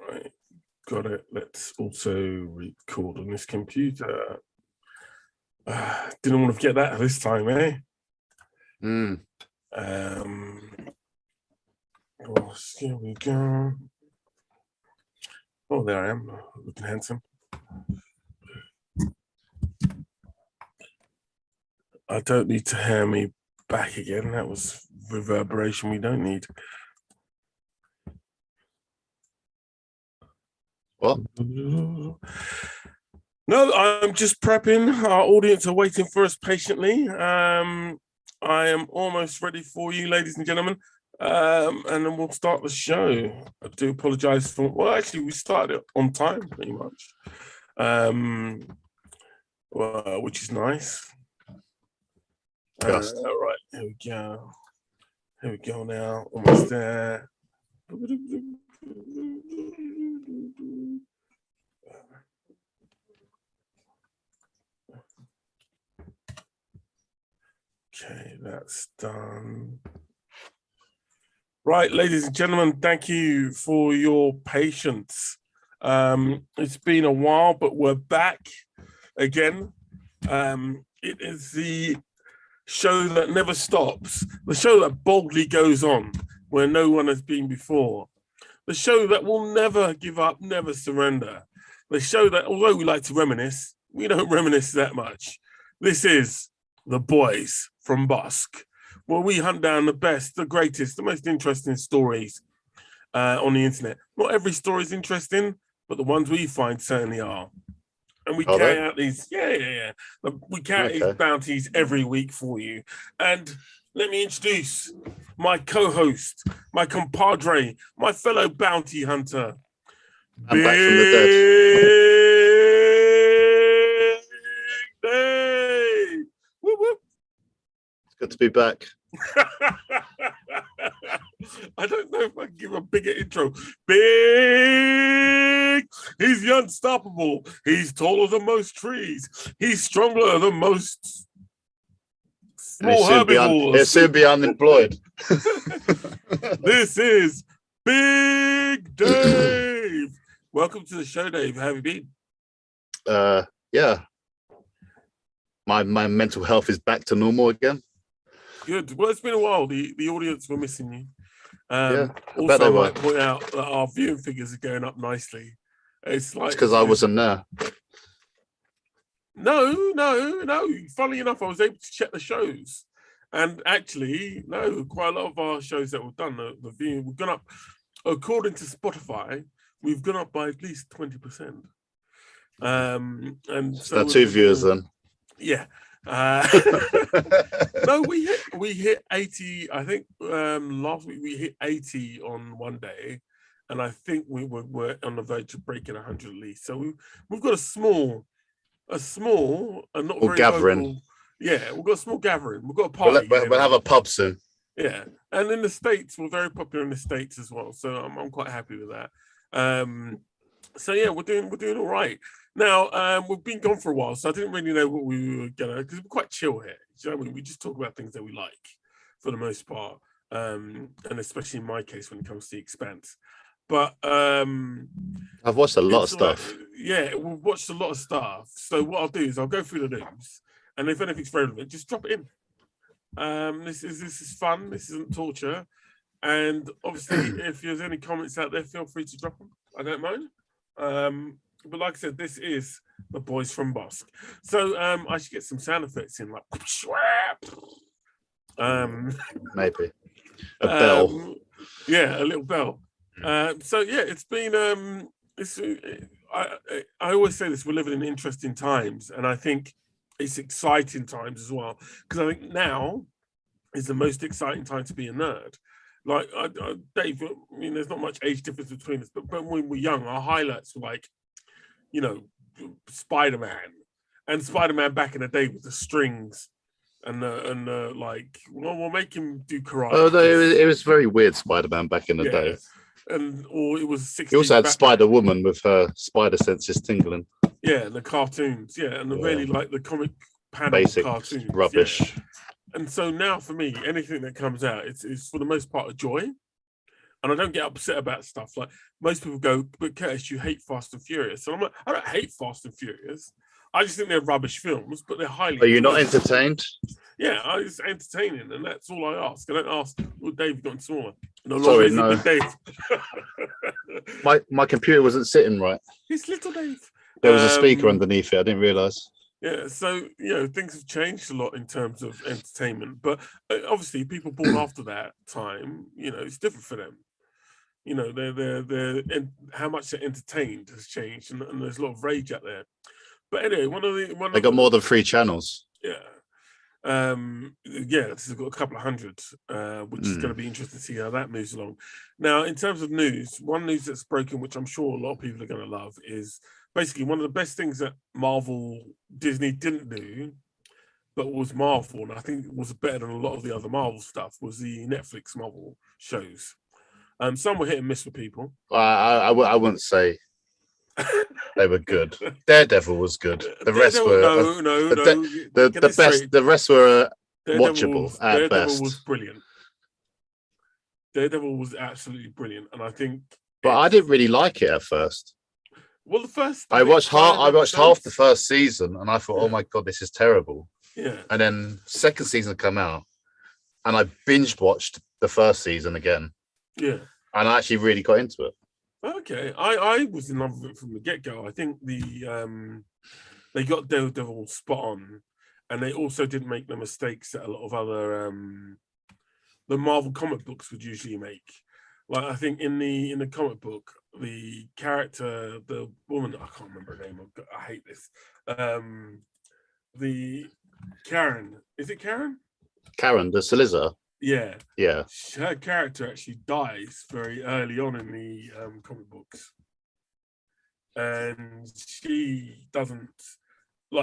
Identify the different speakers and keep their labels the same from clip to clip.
Speaker 1: Right, got it. Let's also record on this computer. Didn't want to forget that this time, eh? Here we go. Oh, there I am, looking handsome. I don't need to hear me back again. That was reverberation we don't need.
Speaker 2: What?
Speaker 1: No, I'm just prepping. Our audience are waiting for us patiently. I am almost ready for you, ladies and gentlemen. And then we'll start the show. I do apologize for, well, actually, we started it on time pretty much, which is nice. All right, here we go. Here we go now, almost there. Okay, that's done. Right, ladies and gentlemen, thank you for your patience. It's been a while, but we're back again. It is the show that never stops, the show that boldly goes on where no one has been before, the show that will never give up, never surrender, the show that, although we like to reminisce, we don't reminisce that much. This is The Boys from Bossk, where we hunt down the best, the greatest, the most interesting stories on the internet. Not every story is interesting, but the ones we find certainly are. And we carry out these, we carry these bounties every week for you. And let me introduce my co-host, my compadre, my fellow bounty hunter.
Speaker 2: I'm back from the dead.
Speaker 1: Dave. Whoop, whoop.
Speaker 2: It's good to be back.
Speaker 1: I don't know if I can give a bigger intro. Big! He's the unstoppable. He's taller than most trees. He's stronger than most small herbivores.
Speaker 2: He'll soon be unemployed.
Speaker 1: This is Big Dave. Welcome to the show, Dave. How have you been?
Speaker 2: Yeah. My mental health is back to normal again.
Speaker 1: Good. Well, it's been a while. The audience were missing you.
Speaker 2: I
Speaker 1: also, I might point out that our viewing figures are going up nicely. It's like
Speaker 2: because I wasn't there.
Speaker 1: No. Funnily enough, I was able to check the shows, and actually, quite a lot of our shows that we've done, the viewing, we've gone up. According to Spotify, we've gone up by at least 20%. And so
Speaker 2: 2 viewers then.
Speaker 1: Yeah. No, we hit 80. I think last week we hit 80 on one day, and I think we were on the verge of breaking 100 at least. So we've got a small and not very
Speaker 2: gathering.
Speaker 1: Vocal, yeah, we've got a small gathering. We've got a party.
Speaker 2: We'll have a pub soon.
Speaker 1: Yeah, and in the States, we're very popular in the States as well. So I'm quite happy with that. So yeah, we're doing all right. Now, we've been gone for a while, so I didn't really know what we were gonna, because we're quite chill here. You know what I mean? We just talk about things that we like for the most part, and especially in my case when it comes to The Expanse. But
Speaker 2: I've watched a lot of stuff.
Speaker 1: Yeah, we've watched a lot of stuff. So what I'll do is I'll go through the news, and if anything's relevant, just drop it in. This is fun. This isn't torture. And obviously, if there's any comments out there, feel free to drop them. I don't mind. But like I said, this is The Boys from Bossk. So I should get some sound effects in, like
Speaker 2: maybe a bell.
Speaker 1: Yeah, a little bell. So yeah, it's been I always say this, we're living in interesting times, and I think it's exciting times as well, because I think now is the most exciting time to be a nerd. Like Dave, I mean, there's not much age difference between us, but when we were young, our highlights were like, you know, Spider-Man, and Spider-Man back in the day with the strings and like, well, we'll make him do karate.
Speaker 2: Oh no, it was very weird Spider-Man back in the day.
Speaker 1: And or it was 60s.
Speaker 2: He also had Spider-Woman with her spider senses tingling.
Speaker 1: Yeah, the cartoons. Yeah, and really like the comic panel
Speaker 2: basic
Speaker 1: cartoons.
Speaker 2: Rubbish.
Speaker 1: Yeah. And so now for me, anything that comes out, it's for the most part a joy. And I don't get upset about stuff. Like most people go, but Curtis, you hate Fast and Furious. And I'm like, I don't hate Fast and Furious. I just think they're rubbish films, but they're highly.
Speaker 2: Are you not entertained?
Speaker 1: Yeah, it's entertaining, and that's all I ask. I don't ask, well, Dave, you got smaller. No longer
Speaker 2: Sorry,
Speaker 1: is
Speaker 2: no.
Speaker 1: it Dave.
Speaker 2: My computer wasn't sitting right.
Speaker 1: It's little Dave.
Speaker 2: There was a speaker underneath it. I didn't realise.
Speaker 1: Yeah, so things have changed a lot in terms of entertainment, but obviously people born after that time, it's different for them. They're how much they're entertained has changed, and there's a lot of rage out there. But anyway,
Speaker 2: they got more than 3 channels.
Speaker 1: Yeah. This has got a couple of hundred, which is going to be interesting to see how that moves along. Now, in terms of news, one news that's broken, which I'm sure a lot of people are going to love, is basically one of the best things that Disney didn't do, but was Marvel, and I think it was better than a lot of the other Marvel stuff, was the Netflix Marvel shows. Some were hit and miss for people.
Speaker 2: I wouldn't say they were good. Daredevil was good. The rest were the best. The rest were watchable at
Speaker 1: Daredevil
Speaker 2: best.
Speaker 1: Was brilliant. Daredevil was absolutely brilliant, and I think.
Speaker 2: But I didn't really like it at first.
Speaker 1: Well, the first
Speaker 2: I watched half the first season, and I thought, "Oh my god, this is terrible."
Speaker 1: Yeah.
Speaker 2: And then second season come out, and I binge watched the first season again.
Speaker 1: Yeah.
Speaker 2: And I actually really got into it.
Speaker 1: Okay, I was in love with it from the get-go. I think they got Daredevil spot on, and they also didn't make the mistakes that a lot of other the Marvel comic books would usually make. Like I think in the comic book, the character, the woman, I can't remember her name. I hate this. The Karen, is it Karen?
Speaker 2: Karen, the solicitor.
Speaker 1: Yeah.
Speaker 2: Yeah.
Speaker 1: Her character actually dies very early on in the comic books. And she doesn't,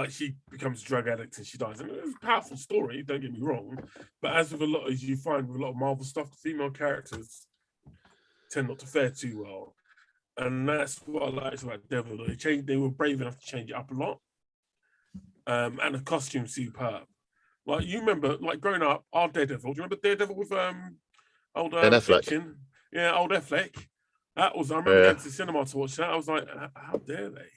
Speaker 1: she becomes a drug addict and she dies. I mean, it's a powerful story, don't get me wrong. But as you find with a lot of Marvel stuff, the female characters tend not to fare too well. And that's what I liked about Devil. They were brave enough to change it up a lot. And the costume's superb. Like you remember, growing up, our Daredevil. Do you remember Daredevil with old Fiction? Yeah, old Affleck. That was. I remember going to the cinema to watch that. I was like, how dare they?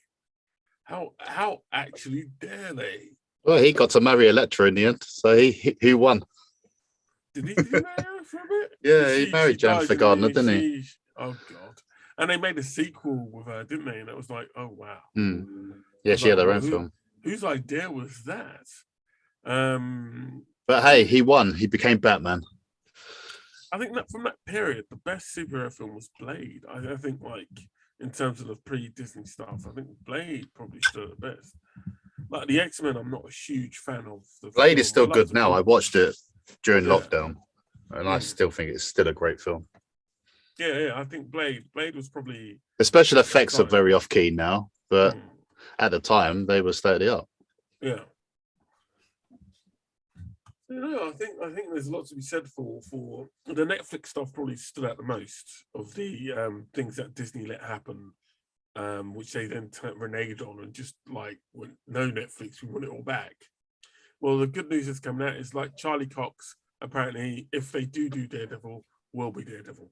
Speaker 1: How actually dare they?
Speaker 2: Well, he got to marry Elektra in the end, so he won.
Speaker 1: Did he marry her for a bit?
Speaker 2: Yeah, he married Jennifer Gardner, didn't he?
Speaker 1: Oh God! And they made a sequel with her, didn't they? And it was like, oh wow.
Speaker 2: Yeah, she had her own film.
Speaker 1: Whose idea was that?
Speaker 2: But hey, he won. He became Batman.
Speaker 1: I think that from that period, the best superhero film was Blade. I think, in terms of the pre-Disney stuff, I think Blade probably still the best. Like the X-Men, I'm not a huge fan of.
Speaker 2: Blade is still good now. I watched it during lockdown, and I still think it's still a great film.
Speaker 1: Yeah. I think Blade was probably.
Speaker 2: The special effects are very off-key now, but at the time they were steady up.
Speaker 1: Yeah. I think there's a lot to be said for the Netflix stuff. Probably stood out the most of the things that Disney let happen, which they then reneged on and just went, no Netflix, we want it all back. Well, the good news that's coming out is Charlie Cox apparently, if they do Daredevil, will be Daredevil.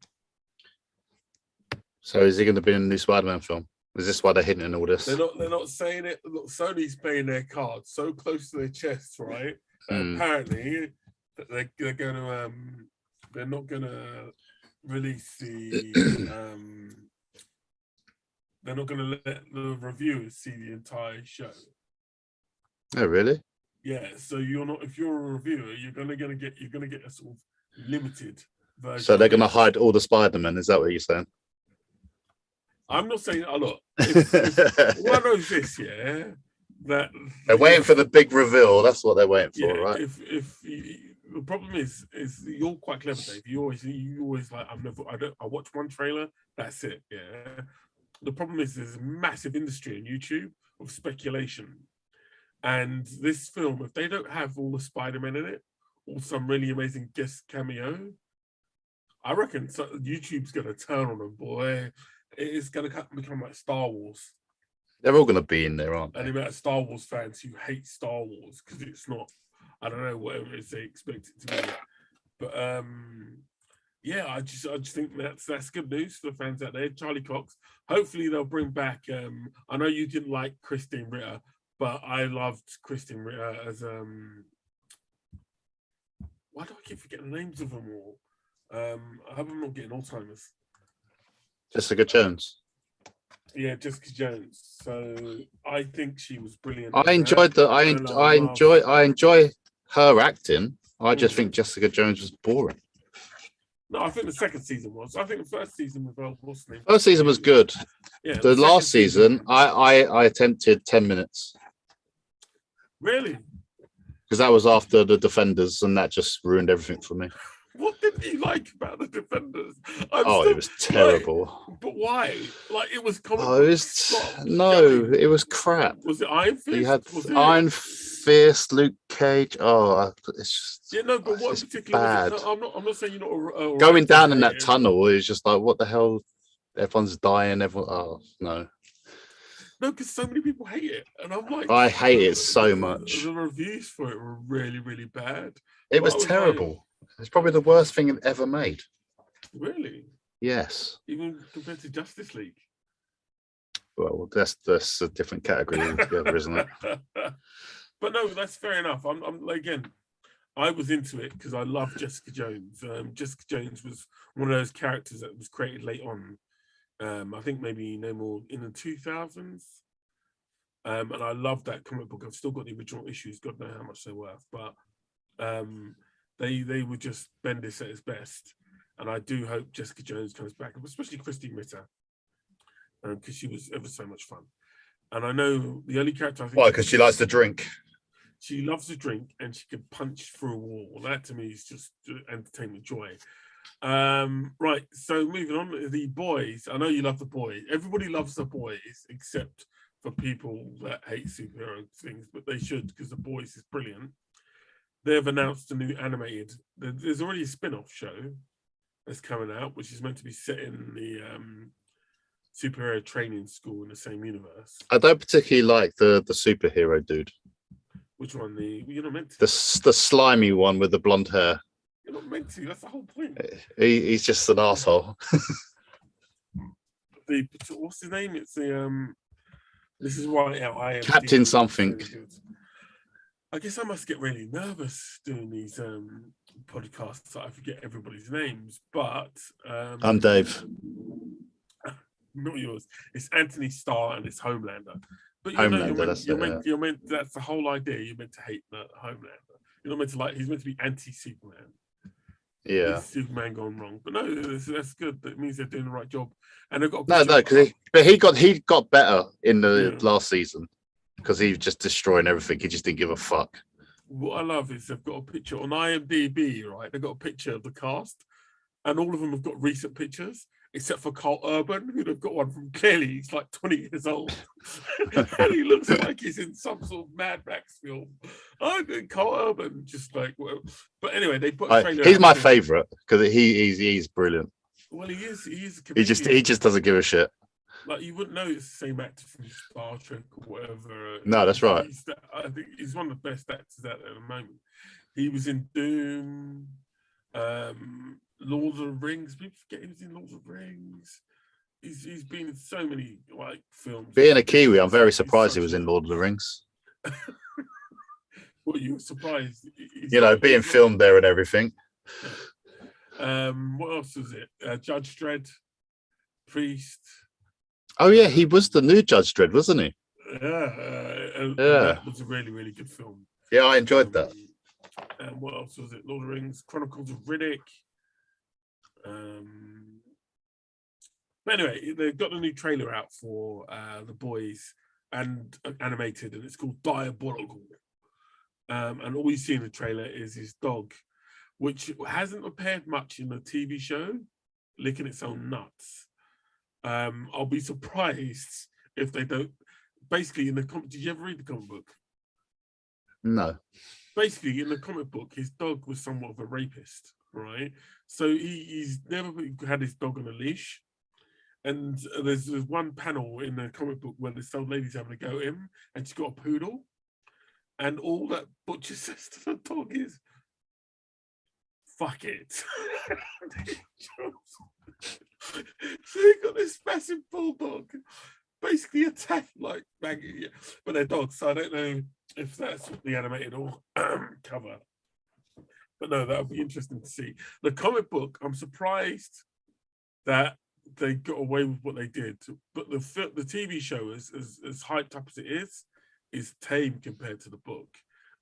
Speaker 2: So is he going to be in the new Spider-Man film? Is this why they're hinting in all this?
Speaker 1: They're not saying it. Look, Sony's playing their cards so close to their chests, right? Apparently, they're going to they're not going to release the they're not going to let the reviewers see the entire show.
Speaker 2: Oh, really?
Speaker 1: Yeah. So if you're a reviewer, you're going to get a sort of limited version.
Speaker 2: So they're going to hide all the Spider-Man. Is that what you're saying?
Speaker 1: I'm not saying. Oh, look. All I know is this, yeah. That
Speaker 2: they're waiting for the big reveal. That's what they're waiting for, right?
Speaker 1: If the problem is you're quite clever, Dave. You always I watch one trailer, that's it. Yeah. The problem is there's a massive industry on YouTube of speculation, and this film, if they don't have all the Spider-Man in it or some really amazing guest cameo, I reckon YouTube's gonna turn on them, boy. It's gonna become like Star Wars.
Speaker 2: They're all going to be in there, aren't they?
Speaker 1: And the amount of Star Wars fans who hate Star Wars because it's not, I don't know, whatever it is they expect it to be. But yeah, I just think that's good news for the fans out there. Charlie Cox. Hopefully they'll bring back. I know you didn't like Christine Ritter, but I loved Christine Ritter as Why do I keep forgetting the names of them all? I hope I'm not getting Alzheimer's.
Speaker 2: Jessica Jones.
Speaker 1: Yeah, Jessica Jones. So I think she was brilliant.
Speaker 2: I enjoyed I enjoy her acting. I just think Jessica Jones was boring.
Speaker 1: No, I think the second season was. I think the first season with
Speaker 2: First season was good.
Speaker 1: Yeah.
Speaker 2: The last season, I attempted 10 minutes.
Speaker 1: Really?
Speaker 2: Because that was after the Defenders, and that just ruined everything for me.
Speaker 1: What did you like about the Defenders?
Speaker 2: It was terrible.
Speaker 1: But why? Like it was comic.
Speaker 2: It was crap.
Speaker 1: Was it Iron Fist?
Speaker 2: You had Iron Fist, Luke Cage. It's just
Speaker 1: but what in particular
Speaker 2: bad.
Speaker 1: Was it? No, I'm not saying you're not
Speaker 2: going down in that tunnel is just like, what the hell? Everyone's dying. No.
Speaker 1: No, because so many people hate it, and I'm like,
Speaker 2: I hate it so much.
Speaker 1: The reviews for it were really, really bad.
Speaker 2: It was terrible. It's probably the worst thing it ever made.
Speaker 1: Really?
Speaker 2: Yes.
Speaker 1: Even compared to Justice League.
Speaker 2: Well, that's a different category altogether, isn't it?
Speaker 1: But no, that's fair enough. I'm again, I was into it because I love Jessica Jones. Jessica Jones was one of those characters that was created late on. I think maybe no more in the 2000s. And I love that comic book. I've still got the original issues. God knows how much they're worth, but they were just Bendis at his best. And I do hope Jessica Jones comes back, especially Christine Ritter, because she was ever so much fun. And I know the only character I think.
Speaker 2: Why? Because she likes to drink.
Speaker 1: She loves to drink, and she can punch through a wall. That to me is just entertainment joy. Right, so moving on, The Boys. I know you love The Boys. Everybody loves The Boys, except for people that hate superhero things, but they should, because The Boys is brilliant. They've announced a new animated. There's already a spin-off show that's coming out, which is meant to be set in the superhero training school in the same universe.
Speaker 2: I don't particularly like the superhero dude.
Speaker 1: Which one? You're not meant to.
Speaker 2: The slimy one with the blonde hair.
Speaker 1: You're not meant to. That's the whole point.
Speaker 2: He's just an asshole.
Speaker 1: What's his name? It's the This is why I am
Speaker 2: Captain something.
Speaker 1: I guess I must get really nervous doing these podcasts that I forget everybody's names. But
Speaker 2: I'm Dave.
Speaker 1: Not yours. It's Anthony Starr and it's Homelander. But you're meant. That's the whole idea. You're meant to hate the Homelander. You're not meant to like. He's meant to be anti-Superman.
Speaker 2: Yeah,
Speaker 1: Superman gone wrong. But no, that's good. That means they're doing the right job. And they've got
Speaker 2: because he got better in the last season because he was just destroying everything. He just didn't give a fuck.
Speaker 1: What I love is they've got a picture on IMDb, right? They've got a picture of the cast, and all of them have got recent pictures, except for Carl Urban, who'd have got one from clearly he's like 20 years old. And he looks like he's in some sort of Mad Max film. I think Carl Urban just like, well, but anyway, they put a trailer.
Speaker 2: He's my favorite because he's brilliant.
Speaker 1: Well, he is.
Speaker 2: He just doesn't give a shit.
Speaker 1: Like you wouldn't know it's the same actor from Star Trek or whatever.
Speaker 2: No, that's right.
Speaker 1: I think he's one of the best actors out there at the moment. He was in Doom, Lord of the Rings. People forget he was in Lord of the Rings. He's been in so many like films.
Speaker 2: Being a Kiwi, I'm very surprised he was in Lord of the Rings.
Speaker 1: What, you were surprised?
Speaker 2: Being filmed there and everything.
Speaker 1: What else was it? Judge Dredd, Priest.
Speaker 2: Oh yeah, he was the new Judge Dredd, wasn't he?
Speaker 1: And that was a really, really good film.
Speaker 2: Yeah, I enjoyed that.
Speaker 1: And what else was it? Lord of the Rings, Chronicles of Riddick. But anyway, they've got a new trailer out for The Boys and animated, and it's called Diabolical. And all you see in the trailer is his dog, which hasn't appeared much in the TV show, licking its own nuts. I'll be surprised if they don't. Basically, in the comic, did you ever read the comic book?
Speaker 2: No.
Speaker 1: Basically, in the comic book, his dog was somewhat of a rapist, right? So he's never had his dog on a leash. And there's one panel in the comic book where this old lady's having a go at him, and she's got a poodle. And all that Butcher says to the dog is, fuck it. So they got this massive bulldog, basically attack like Maggie, but they're dogs. So I don't know if that's what the animated or cover. But no, that would be interesting to see. The comic book, I'm surprised that they got away with what they did. But the TV show, as hyped up as it is tame compared to the book.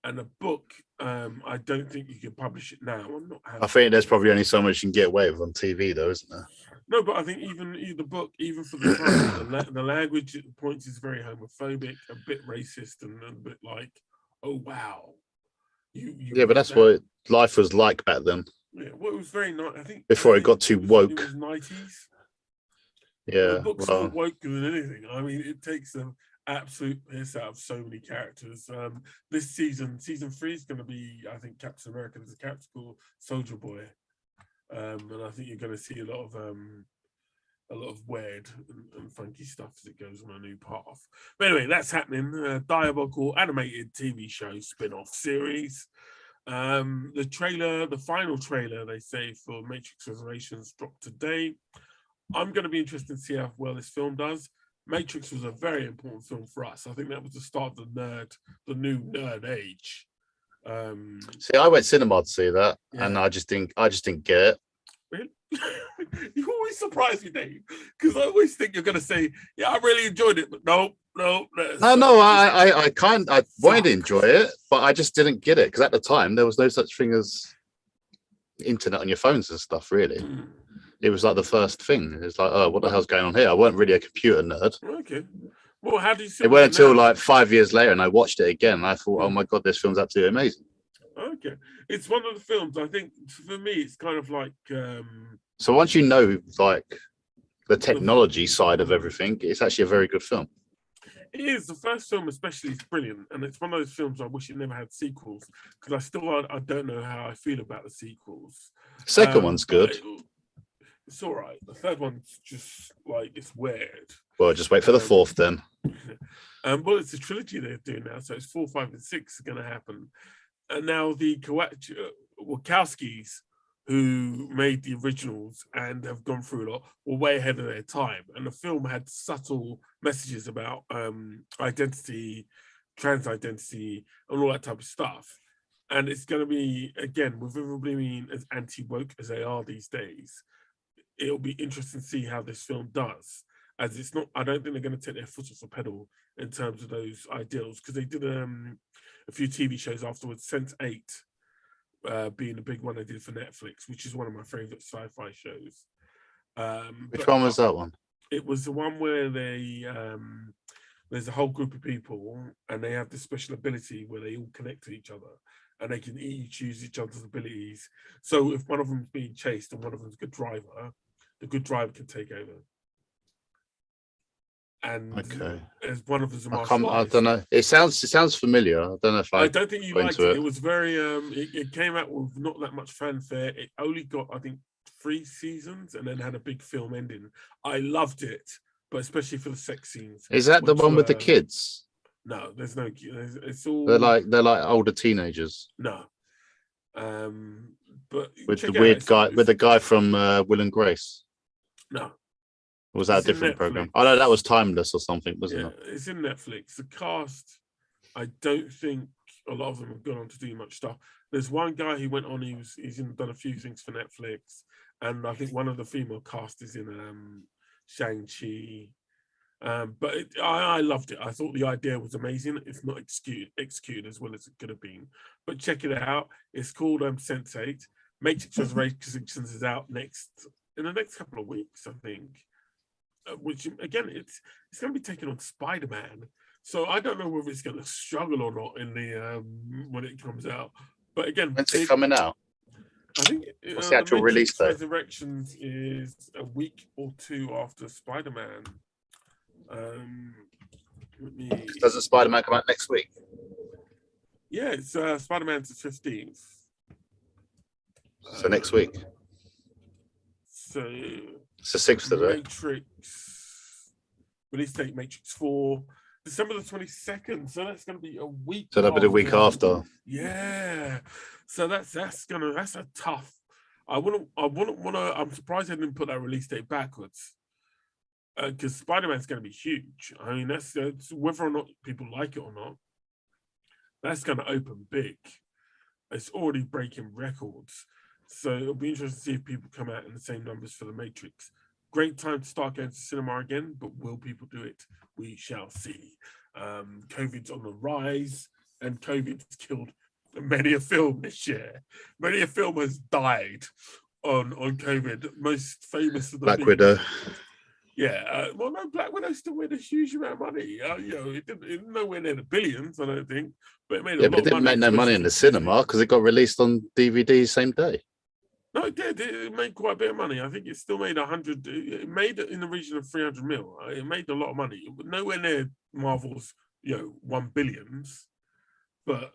Speaker 1: And the book, I don't think you can publish it now.
Speaker 2: I think there's probably only so much you can get away with on TV, though, isn't there?
Speaker 1: No, but I think even the book, even for the time, the language at points is very homophobic, a bit racist, and a bit like, oh wow, you
Speaker 2: but that's what life was like back then.
Speaker 1: Yeah, well, it was very nice. I think
Speaker 2: before it got too woke.
Speaker 1: It was 90s.
Speaker 2: Yeah,
Speaker 1: the book's more woke than anything. I mean, it takes an absolute piss out of so many characters. This season 3 is going to be, I think, Captain America. There's a character called Soldier Boy, and I think you're going to see a lot of weird and funky stuff as it goes on a new path. But anyway, that's happening. Diabolical animated TV show spin-off series. The final trailer, they say, for Matrix Resurrections dropped today. I'm going to be interested to see how well this film does. Matrix was a very important film for us. I think that was the start of the new nerd age.
Speaker 2: See, I went cinema to see that, and I just didn't get it.
Speaker 1: Really? You always surprise me, Dave, because I always think you're going to say, "Yeah, I really enjoyed it," but no.
Speaker 2: No, I wanted to enjoy it, but I just didn't get it because at the time there was no such thing as internet on your phones and stuff. Really, it was like the first thing. It's like, oh, what the hell's going on here? I weren't really a computer nerd.
Speaker 1: Okay. Well, how do you see
Speaker 2: it? Went until like 5 years later, and I watched it again. And I thought, oh my god, this film's absolutely amazing.
Speaker 1: Okay, it's one of the films. I think for me, it's kind of like.
Speaker 2: So once you know, like the technology side of everything, it's actually a very good film.
Speaker 1: It is. The first film especially is brilliant, and it's one of those films I wish it never had sequels, because I don't know how I feel about the sequels.
Speaker 2: Second one's good.
Speaker 1: It's all right. The third one's just like, it's weird.
Speaker 2: Well, just wait for the fourth then.
Speaker 1: Well, it's a trilogy they're doing now, so it's 4, 5, and 6 are going to happen. And now the Wachowskis, who made the originals and have gone through a lot, were way ahead of their time. And the film had subtle messages about identity, trans identity, and all that type of stuff. And it's going to be, again, with everybody being as anti-woke as they are these days, it'll be interesting to see how this film does. As it's not, I don't think they're going to take their foot off the pedal in terms of those ideals, because they did a few TV shows afterwards, Sense8, being the big one they did for Netflix, which is one of my favorite sci-fi shows.
Speaker 2: Which one was that one?
Speaker 1: It was the one where they there's a whole group of people and they have this special ability where they all connect to each other and they can each use each other's abilities. So if one of them's being chased and one of them's a good driver, the good driver can take over. And as one of them's a martial artist.
Speaker 2: I don't know. It sounds familiar. I don't know if I
Speaker 1: don't think you liked it. It was very it came out with not that much fanfare. It only got, I think, 3 seasons and then had a big film ending. I loved it, but especially for the sex scenes.
Speaker 2: Is that the one with the kids?
Speaker 1: No, there's no kids. It's all
Speaker 2: they're like older teenagers.
Speaker 1: No. But
Speaker 2: with the weird guy, with the guy from Will and Grace.
Speaker 1: No.
Speaker 2: Or was that a different program? Oh no, that was Timeless or something, wasn't it?
Speaker 1: It's in Netflix. The cast, I don't think a lot of them have gone on to do much stuff. There's one guy who went on. He's done a few things for Netflix, and I think one of the female cast is in Shang-Chi. But I loved it. I thought the idea was amazing. It's not executed as well as it could have been. But check it out. It's called Sense8. Matrix Resurrections is out in the next couple of weeks, I think. Which again, it's going to be taken on Spider-Man, so I don't know whether it's going to struggle or not in the when it comes out. But again,
Speaker 2: when's it coming out?
Speaker 1: I think
Speaker 2: what's the actual release date?
Speaker 1: Resurrections is a week or 2 after Spider-Man.
Speaker 2: Doesn't Spider-Man come out next week?
Speaker 1: Yeah, it's Spider-Man's the 15th.
Speaker 2: So next week.
Speaker 1: So
Speaker 2: it's the 6th today.
Speaker 1: Matrix release date, Matrix 4, December the 22nd. So that's going to be a week.
Speaker 2: So that'll be the week after.
Speaker 1: Yeah. So that's a tough I wouldn't want to. I'm surprised they didn't put that release date backwards because Spider-Man's going to be huge. I mean, that's whether or not people like it or not. That's going to open big. It's already breaking records. So it'll be interesting to see if people come out in the same numbers for The Matrix. Great time to start going to cinema again, but will people do it? We shall see. COVID's on the rise, and COVID's killed many a film this year. Many a film has died on COVID. Most famous of the
Speaker 2: Black Widow.
Speaker 1: Yeah, well, no, Black Widow still made a huge amount of money. It didn't nowhere near the billions, I don't think, but it made a lot of money.
Speaker 2: But it didn't make no money in the cinema because it got released on DVD same day.
Speaker 1: No, it did. It made quite a bit of money. I think it still made 100. It made it in the region of 300 mil. It made a lot of money. Nowhere near Marvel's, 1 billions, but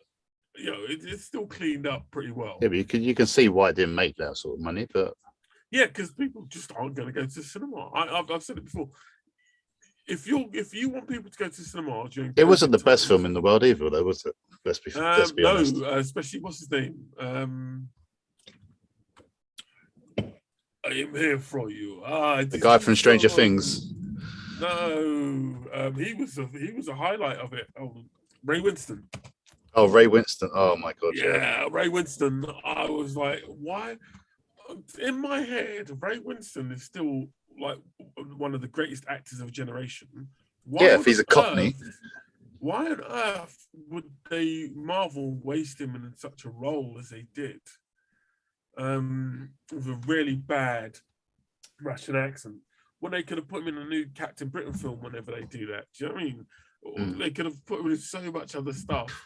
Speaker 1: it's still cleaned up pretty well.
Speaker 2: Yeah, but you can see why it didn't make that sort of money, but
Speaker 1: yeah, because people just aren't going to go to the cinema. I've said it before. If you want people to go to the cinema during
Speaker 2: it wasn't the best film in the world either, though, was it? Let's be honest.
Speaker 1: No, especially what's his name? I am here for you.
Speaker 2: The guy from Stranger Things.
Speaker 1: No, he was a highlight of it. Oh, Ray Winston.
Speaker 2: Oh, Ray Winston. Oh my God.
Speaker 1: Yeah, Ray Winston. I was like, why? In my head, Ray Winston is still like one of the greatest actors of a generation.
Speaker 2: If he's a Cockney.
Speaker 1: Why on earth would they Marvel waste him in such a role as they did? With a really bad Russian accent. When they could have put him in a new Captain Britain film whenever they do that. Do you know what I mean? Or they could have put him in so much other stuff.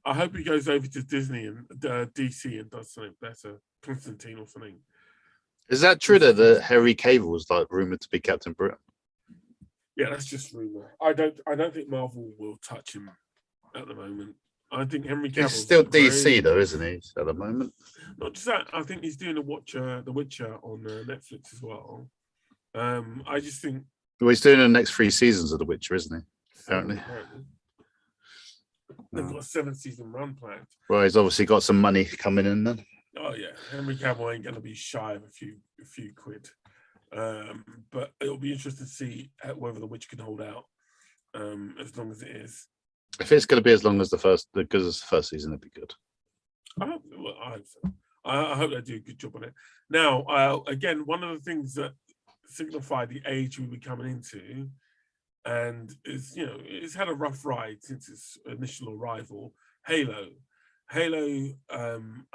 Speaker 1: I hope he goes over to Disney and DC and does something better. Constantine or something.
Speaker 2: Is that true that Harry Cavill was like rumored to be Captain Britain?
Speaker 1: Yeah, that's just rumor. I don't think Marvel will touch him at the moment. I think Henry Cavill.
Speaker 2: He's still DC though, isn't he? At the moment.
Speaker 1: Not just that. I think he's doing The Witcher on Netflix as well. I just think.
Speaker 2: Well, he's doing the next 3 seasons of The Witcher, isn't he? Apparently.
Speaker 1: They've got a 7-season run planned.
Speaker 2: Well, he's obviously got some money coming in then.
Speaker 1: Oh yeah, Henry Cavill ain't gonna be shy of a few quid. But it'll be interesting to see whether The Witch can hold out as long as it is.
Speaker 2: If it's going to be as long as the first season, it'd be good.
Speaker 1: I hope so. I hope they do a good job on it. Now, again, one of the things that signify the age we'll be coming into, and it's had a rough ride since its initial arrival. Halo, I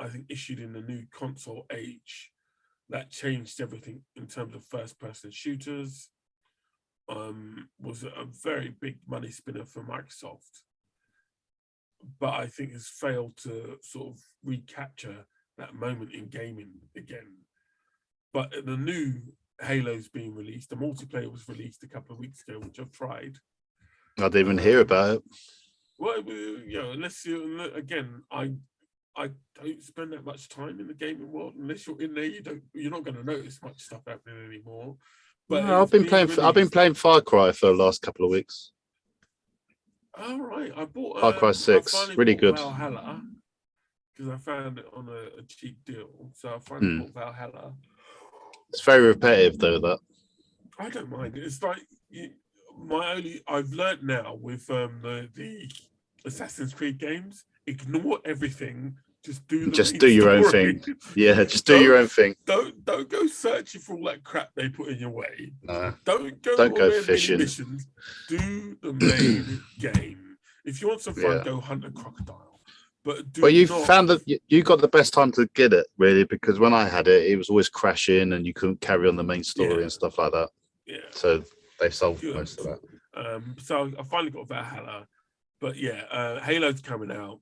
Speaker 1: think issued in the new console age. That changed everything in terms of first-person shooters. Was a very big money spinner for Microsoft, but I think has failed to sort of recapture that moment in gaming again. But the new Halo's being released. The multiplayer was released a couple of weeks ago, which I've tried.
Speaker 2: I didn't even hear about it.
Speaker 1: Well, unless again, I don't spend that much time in the gaming world. Unless you're in there, you're not going to notice much stuff happening anymore. But
Speaker 2: I've been playing Far Cry for the last couple of weeks.
Speaker 1: All right, I bought
Speaker 2: Far Cry 6, really good.
Speaker 1: Valhalla, because I found it on a cheap deal. So I finally bought Valhalla.
Speaker 2: It's very repetitive though. That
Speaker 1: I don't mind. It's like I've learned now with the Assassin's Creed games. Ignore everything. Just do your own thing. Yeah, just do your own thing. Don't go searching for all that crap they put in your way.
Speaker 2: No.
Speaker 1: Don't
Speaker 2: go fishing.
Speaker 1: Missions. Do the main game. If you want some fun, go hunt a crocodile. But
Speaker 2: found that you got the best time to get it, really, because when I had it, it was always crashing and you couldn't carry on the main story and stuff like that. Yeah. So they solved most of that.
Speaker 1: So I finally got Valhalla. But Halo's coming out.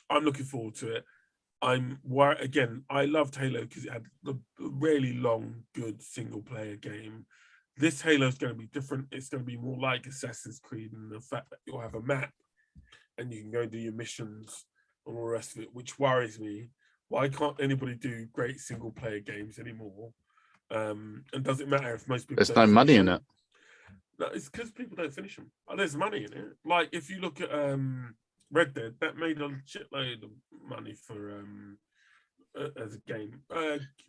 Speaker 1: I'm looking forward to it. I'm worried again. I loved Halo because it had a really long, good single player game. This Halo is going to be different. It's going to be more like Assassin's Creed, and the fact that you'll have a map and you can go do your missions and all the rest of it, which worries me. Why can't anybody do great single player games anymore? And does it matter if most people?
Speaker 2: There's no money in it.
Speaker 1: No, it's because people don't finish them. There's money in it. Like if you look at Red Dead, that made a shitload of money for as a game.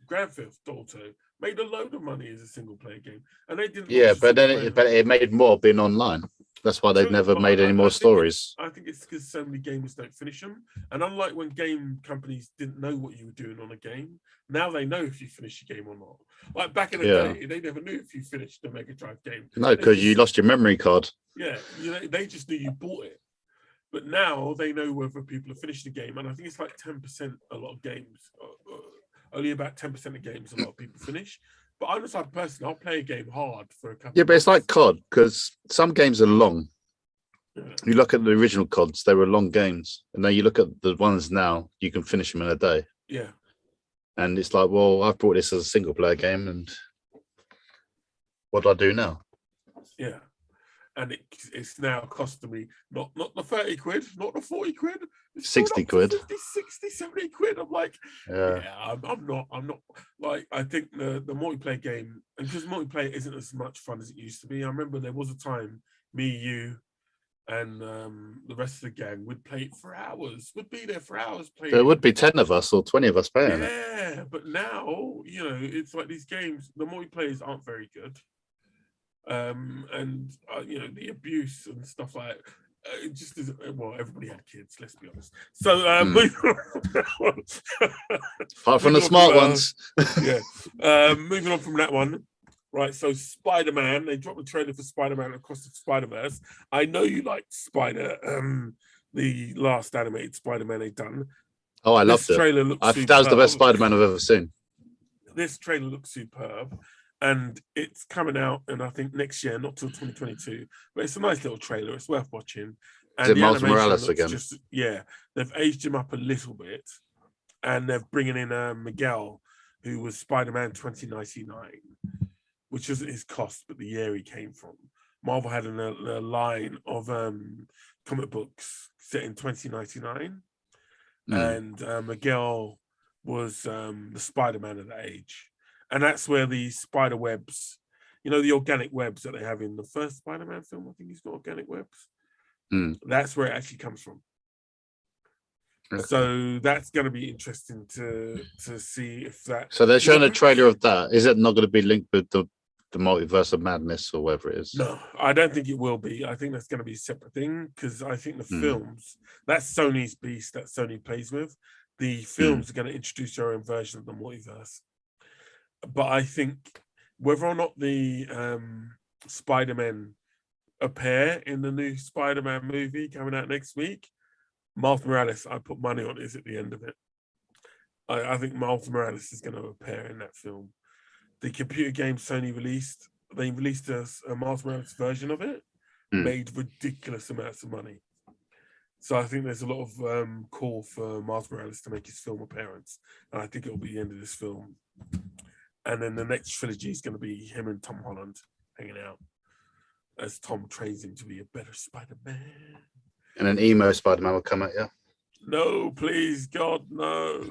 Speaker 1: Grand Theft Auto made a load of money as a single player game, and they didn't.
Speaker 2: Yeah,
Speaker 1: launch a
Speaker 2: but
Speaker 1: single
Speaker 2: then
Speaker 1: player.
Speaker 2: it made more being online. That's why they've
Speaker 1: True,
Speaker 2: never
Speaker 1: but
Speaker 2: made any more stories.
Speaker 1: I think it's because so many gamers don't finish them. And unlike when game companies didn't know what you were doing on a game, now they know if you finish your game or not. Like back in the
Speaker 2: Yeah.
Speaker 1: day, they never knew if you finished the Mega Drive game.
Speaker 2: No, because you lost your memory card.
Speaker 1: Yeah, they just knew you bought it. But now they know whether people have finished the game. And I think it's like 10% a lot of games. Only about 10% of games a lot of people finish. But I'm the type of person, I'll play a game hard for a couple
Speaker 2: Yeah,
Speaker 1: of
Speaker 2: but it's
Speaker 1: months.
Speaker 2: like COD, because some games are long.
Speaker 1: Yeah.
Speaker 2: You look at the original CODs, they were long games. And then you look at the ones now, you can finish them in a day.
Speaker 1: Yeah.
Speaker 2: And it's like, well, I've brought this as a single player game, and what do I do now?
Speaker 1: Yeah. And it's now costing me not the 30 quid, not the 40 quid, it's
Speaker 2: 60 quid.
Speaker 1: 50, 60, 70 quid. I'm like,
Speaker 2: Yeah.
Speaker 1: I'm not like, I think the multiplayer game, and because multiplayer isn't as much fun as it used to be. I remember there was a time me, you, and the rest of the gang would play it for hours, would be there for hours playing.
Speaker 2: There would be 10 of us or 20 of us playing it.
Speaker 1: Yeah, but now, it's like these games, the multiplayers aren't very good. And the abuse and stuff like it just is. Well, everybody had kids, let's be honest. So
Speaker 2: apart from the smart ones.
Speaker 1: Moving on from that one, right? So Spider-Man, they dropped the trailer for Spider-Man Across the Spider-Verse. I know you liked the last animated Spider-Man they've done.
Speaker 2: Oh, I loved it.
Speaker 1: Trailer looks
Speaker 2: that was the best Spider-Man I've ever seen.
Speaker 1: This trailer looks superb. And it's coming out, and I think next year, not till 2022. But it's a nice little trailer. It's worth watching. And
Speaker 2: is it Miles Morales again?
Speaker 1: They've aged him up a little bit, and they're bringing in Miguel, who was Spider-Man 2099, which isn't his cost, but the year he came from. Marvel had a line of comic books set in 2099, and Miguel was the Spider-Man of that age. And that's where the spider webs, the organic webs that they have in the first Spider-Man film, I think he's got organic webs. That's where it actually comes from. Okay. So that's going to be interesting to see if that.
Speaker 2: So they're showing a trailer of that. Is it not going to be linked with the multiverse of madness or whatever it is?
Speaker 1: No, I don't think it will be. I think that's going to be a separate thing, because I think the films, that's Sony's beast that Sony plays with. The films are going to introduce their own version of the multiverse. But I think whether or not the Spider-Man appear in the new Spider-Man movie coming out next week, Miles Morales, I put money on, is at the end of it. I think Miles Morales is going to appear in that film. The computer game Sony released, they released a Miles Morales version of it, made ridiculous amounts of money. So I think there's a lot of call for Miles Morales to make his film appearance. And I think it'll be the end of this film. And then the next trilogy is going to be him and Tom Holland hanging out as Tom trains him to be a better Spider-Man.
Speaker 2: And an emo Spider-Man will come out, yeah?
Speaker 1: No, please, God, no.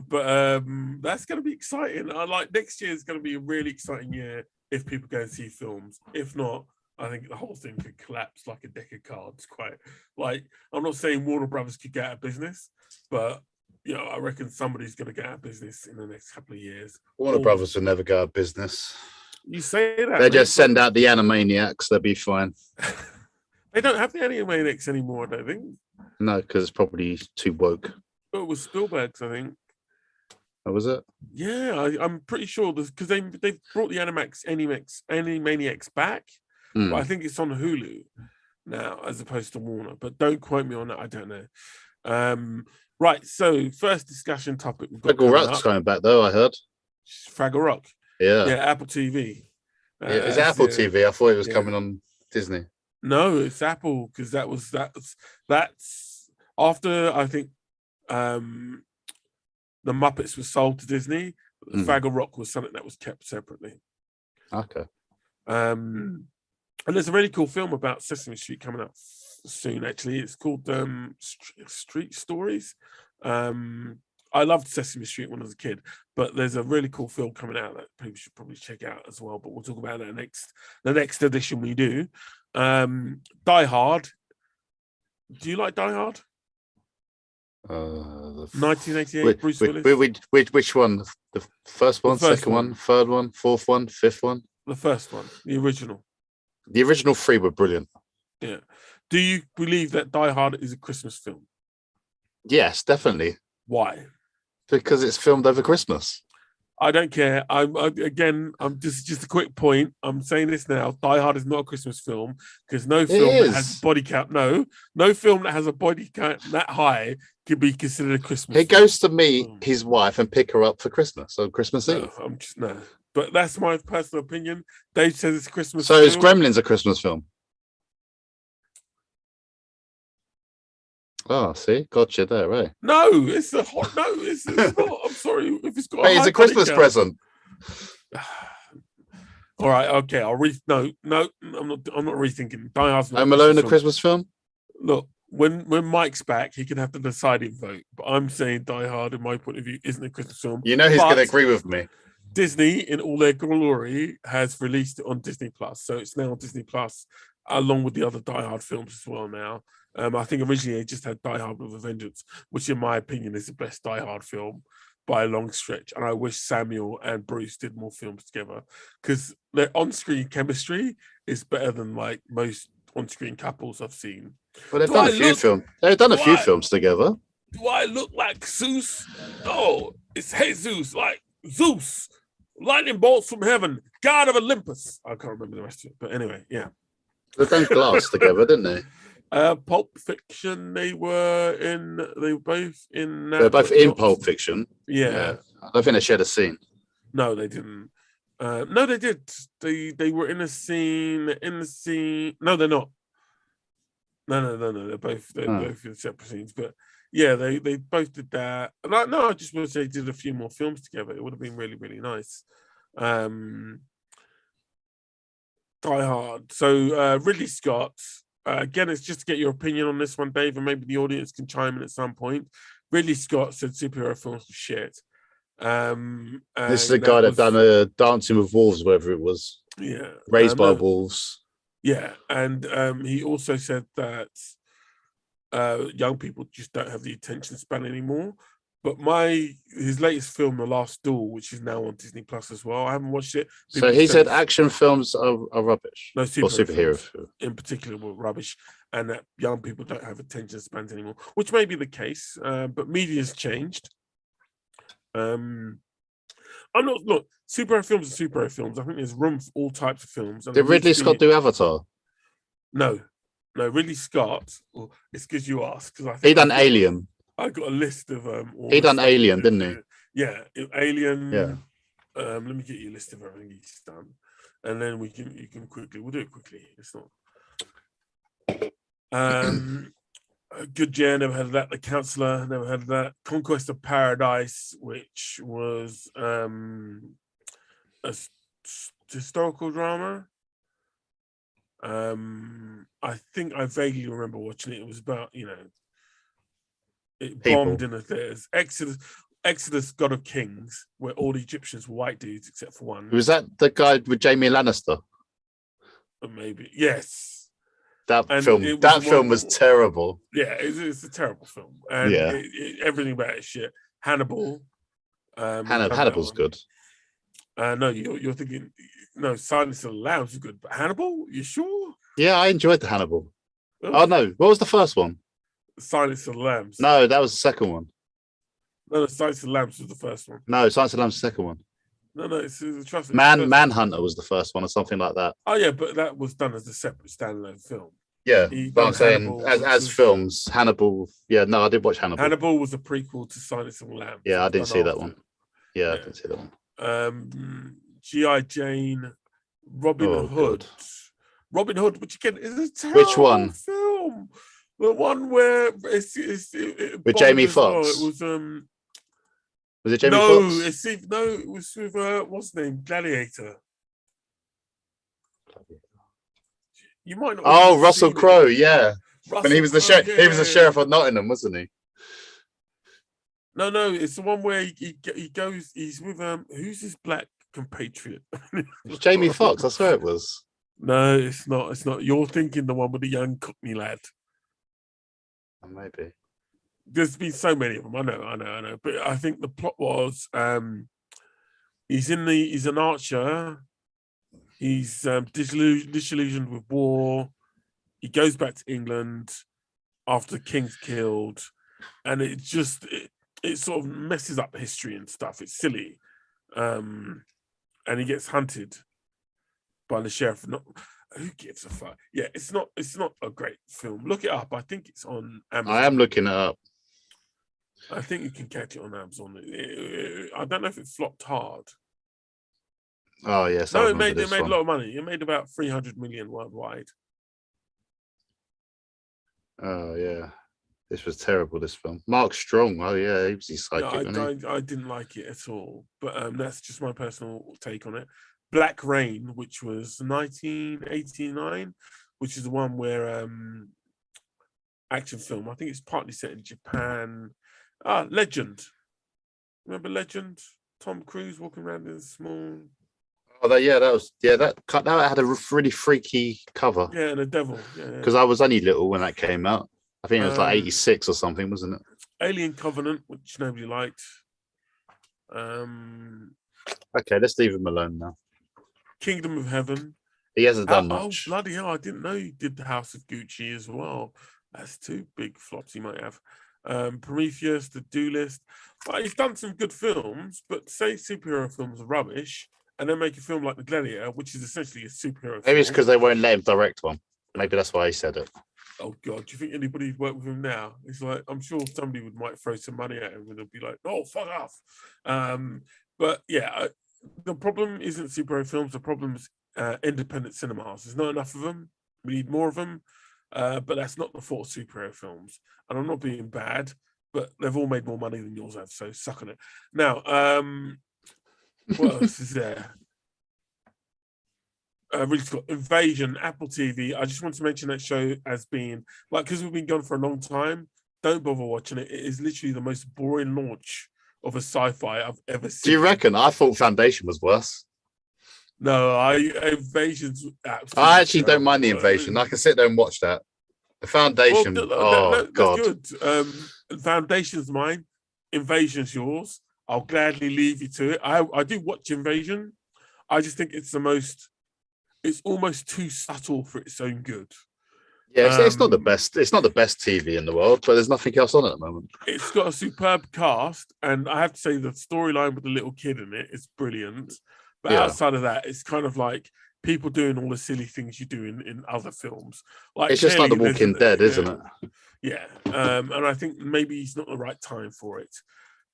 Speaker 1: But that's going to be exciting. Next year is going to be a really exciting year if people go and see films. If not, I think the whole thing could collapse like a deck of cards. I'm not saying Warner Brothers could get out of business, but I reckon somebody's going to get out of business in the next couple of years.
Speaker 2: Warner Brothers will never go out of business.
Speaker 1: You say that.
Speaker 2: They just send out the Animaniacs, they'll be fine.
Speaker 1: They don't have the Animaniacs anymore, I don't think.
Speaker 2: No, because it's probably too woke.
Speaker 1: Oh, it was Spielberg's, I think.
Speaker 2: Oh, was it?
Speaker 1: Yeah, I'm pretty sure, because they've brought the Animaniacs back, but I think it's on Hulu now as opposed to Warner. But don't quote me on that, I don't know. Right, so first discussion topic.
Speaker 2: Fraggle Rock's coming back, though, I heard.
Speaker 1: Fraggle Rock?
Speaker 2: Yeah,
Speaker 1: Apple TV.
Speaker 2: Is it Apple TV? I thought it was coming on Disney.
Speaker 1: No, it's Apple, because that's after, I think, the Muppets was sold to Disney. Fraggle Rock was something that was kept separately.
Speaker 2: Okay.
Speaker 1: And there's a really cool film about Sesame Street coming out soon, actually. It's called Street Stories. I loved Sesame Street when I was a kid, but there's a really cool film coming out that people should probably check out as well, but we'll talk about that the next edition we do. Die Hard. Do you like Die Hard?
Speaker 2: The
Speaker 1: 1988, Bruce Willis.
Speaker 2: Which one? The first one, second one, third one, fourth one, fifth one?
Speaker 1: The first one, the original.
Speaker 2: The original three were brilliant.
Speaker 1: Yeah. Do you believe that Die Hard is a Christmas film?
Speaker 2: Yes, definitely.
Speaker 1: Why?
Speaker 2: Because it's filmed over Christmas.
Speaker 1: I don't care. I'm just a quick point. I'm saying this now. Die Hard is not a Christmas film because no film that has body count. No film that has a body count that high could be considered a Christmas.
Speaker 2: He goes to meet his wife and pick her up for Christmas on Christmas Eve.
Speaker 1: No. But that's my personal opinion. Dave says it's a Christmas.
Speaker 2: So is Gremlins a Christmas film? Oh, see, gotcha there, right?
Speaker 1: No, it's not. I'm sorry if it's got.
Speaker 2: Hey, it's a Christmas present.
Speaker 1: All right, okay. I'm not rethinking. Die Hard's not
Speaker 2: Home Alone, a Christmas film.
Speaker 1: Look, when Mike's back, he can have the deciding vote. But I'm saying Die Hard, in my point of view, isn't a Christmas film.
Speaker 2: You know he's going to agree with me.
Speaker 1: Disney, in all their glory, has released it on Disney Plus, so it's now on Disney Plus, along with the other Die Hard films as well. Now, I think originally they just had Die Hard with a Vengeance, which, in my opinion, is the best Die Hard film by a long stretch. And I wish Samuel and Bruce did more films together because their on-screen chemistry is better than like most on-screen couples I've seen.
Speaker 2: Well, they've done a few films. They've done a few films together.
Speaker 1: Do I look like Zeus? No, it's Jesus, like Zeus, lightning bolts from heaven, God of Olympus. I can't remember the rest of it, but anyway, yeah.
Speaker 2: They've done Glass together, didn't they?
Speaker 1: Pulp Fiction. They were both in.
Speaker 2: They're both in Pulp Fiction.
Speaker 1: Yeah.
Speaker 2: I don't think they shared a scene.
Speaker 1: No, they didn't. No, they did. They were in a scene. No, they're not. No. They're both in separate scenes. But yeah, they both did that. And I just want to say they did a few more films together. It would have been really, really nice. Die Hard. So Ridley Scott. Again, it's just to get your opinion on this one, Dave, and maybe the audience can chime in at some point. Ridley Scott said superhero films were shit.
Speaker 2: This is the guy that done Dancing with Wolves, whatever it was.
Speaker 1: Yeah.
Speaker 2: Raised by Wolves.
Speaker 1: Yeah, and he also said that young people just don't have the attention span anymore. But his latest film, The Last Duel, which is now on Disney Plus as well, I haven't watched it.
Speaker 2: So he said action films are rubbish.
Speaker 1: No,
Speaker 2: superhero
Speaker 1: films in particular were rubbish, and that young people don't have attention spans anymore, which may be the case, but media's changed. I'm not, look, superhero films are superhero films. I think there's room for all types of films.
Speaker 2: Did Ridley Scott do Avatar?
Speaker 1: No, Ridley Scott, well, it's because you asked. Because I think
Speaker 2: he done Alien.
Speaker 1: I got a list of
Speaker 2: he done Alien, didn't he?
Speaker 1: Yeah, Alien.
Speaker 2: Yeah.
Speaker 1: Let me get you a list of everything he's done, and then we'll do it quickly. It's not. Good Year, never heard of that. The Counselor, never heard of that. Conquest of Paradise, which was a historical drama. I think I vaguely remember watching it. It was about, it bombed in the theaters. Exodus, God of Kings, where all the Egyptians were white dudes except for one.
Speaker 2: Was that the guy with Jamie Lannister?
Speaker 1: Maybe, yes.
Speaker 2: That film was terrible.
Speaker 1: Yeah, it's a terrible film. And everything about it is shit. Hannibal.
Speaker 2: Hannibal's good.
Speaker 1: No, you're thinking, no, Silence of the Lambs is good, but Hannibal, you sure?
Speaker 2: Yeah, I enjoyed the Hannibal. Oh no, what was the first one?
Speaker 1: Silence of the Lambs.
Speaker 2: No, that was the second one.
Speaker 1: No, Silence of the Lambs was the first one.
Speaker 2: No, Silence of the Lambs was the second one.
Speaker 1: No, trust me.
Speaker 2: Manhunter was the first one, or something like that.
Speaker 1: Oh yeah, but that was done as a separate standalone film.
Speaker 2: Yeah, but I'm saying as films, Hannibal. Yeah, no, I did watch Hannibal.
Speaker 1: Hannibal was a prequel to Silence of the Lambs.
Speaker 2: Yeah, I didn't see that one. Yeah, I didn't see that one.
Speaker 1: G.I. Jane, Robin Hood.
Speaker 2: God.
Speaker 1: Robin Hood, which again is a terrible
Speaker 2: Which one?
Speaker 1: film. The one where it's
Speaker 2: with Jamie Foxx.
Speaker 1: It was
Speaker 2: Was it Jamie Foxx?
Speaker 1: It was with what's his name? Gladiator. You might not.
Speaker 2: Oh, Russell Crowe, yeah.
Speaker 1: When
Speaker 2: he was the sheriff, he was the sheriff of Nottingham, wasn't he?
Speaker 1: No, it's the one where he goes. He's with who's his black compatriot?
Speaker 2: It's Jamie Foxx. I swear it was.
Speaker 1: No, it's not. It's not. You're thinking the one with the young Cockney lad.
Speaker 2: Maybe.
Speaker 1: There's been so many of them. I know. But I think the plot was he's an archer. He's disillusioned with war. He goes back to England after the king's killed, and it sort of messes up history and stuff. It's silly, and he gets hunted by the sheriff. Who gives a fuck? Yeah, it's not a great film. Look it up. I think it's on Amazon.
Speaker 2: I am looking it up.
Speaker 1: I think you can catch it on Amazon. I don't know if it flopped hard.
Speaker 2: Oh yes,
Speaker 1: no, it made a lot of money. It made about 300 million worldwide.
Speaker 2: Oh yeah, this was terrible. This film. Mark Strong. Oh yeah, he was his psychic.
Speaker 1: No, I didn't like it at all. But that's just my personal take on it. Black Rain, which was 1989, which is the one where action film. I think it's partly set in Japan. Legend. Remember Legend? Tom Cruise walking around in a small.
Speaker 2: Oh, that had a really freaky cover.
Speaker 1: Yeah, and a devil.
Speaker 2: Because I was only little when that came out. I think it was like 86 or something, wasn't it?
Speaker 1: Alien Covenant, which nobody liked.
Speaker 2: Okay, let's leave him alone now.
Speaker 1: Kingdom of Heaven.
Speaker 2: He hasn't done much.
Speaker 1: Oh, bloody hell. I didn't know he did the House of Gucci as well. That's two big flops he might have. Prometheus, The Duelist. Well, he's done some good films, but say superhero films are rubbish, and then make a film like The Gladiator, which is essentially a superhero
Speaker 2: Maybe it's because they won't let him direct one. Maybe that's why he said it.
Speaker 1: Oh, God. Do you think anybody'd work with him now? It's like, I'm sure somebody might throw some money at him and they'll be like, no, fuck off. But yeah, the problem isn't superhero films. The problem is independent cinemas. There's not enough of them. We need more of them. But that's not the fault of superhero films. And I'm not being bad, but they've all made more money than yours have, so suck on it. Now, what else is there? Really got Invasion, Apple TV. I just want to mention that show as being, like, because we've been gone for a long time, don't bother watching it. It is literally the most boring launch of a sci-fi I've ever seen.
Speaker 2: Do you reckon? I thought Foundation was worse.
Speaker 1: No, Invasion's absolutely
Speaker 2: I actually don't mind the Invasion. I can sit there and watch that. The Foundation,
Speaker 1: that's
Speaker 2: God.
Speaker 1: good. Foundation's mine. Invasion's yours. I'll gladly leave you to it. I do watch Invasion. I just think it's almost too subtle for its own good.
Speaker 2: Yeah, it's not the best. It's not the best TV in the world, but there's nothing else on at the moment.
Speaker 1: It's got a superb cast, and I have to say the storyline with the little kid in it is brilliant. But outside of that, it's kind of like people doing all the silly things you do in other films. Like
Speaker 2: it's just like The Walking Dead, isn't it?
Speaker 1: Yeah, and I think maybe it's not the right time for it.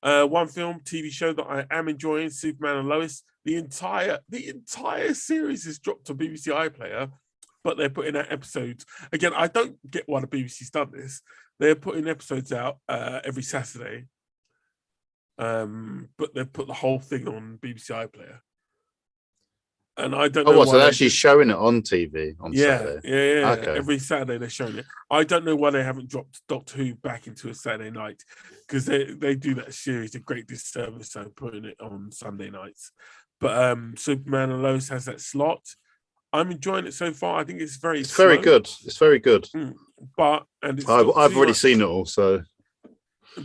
Speaker 1: One film, TV show that I am enjoying, Superman and Lois. The entire series is dropped to BBC iPlayer, but they're putting out episodes. Again, I don't get why the BBC's done this. They're putting episodes out every Saturday, but they've put the whole thing on BBC iPlayer. And I don't know.
Speaker 2: Oh, what? So they're actually showing it on TV on Saturday?
Speaker 1: Yeah.
Speaker 2: Okay.
Speaker 1: Every Saturday they're showing it. I don't know why they haven't dropped Doctor Who back into a Saturday night, because they do that series a great disservice so putting it on Sunday nights. But Superman and Lois has that slot. I'm enjoying it so far. I think it's very
Speaker 2: good. It's very good.
Speaker 1: But
Speaker 2: I've already seen it all, so.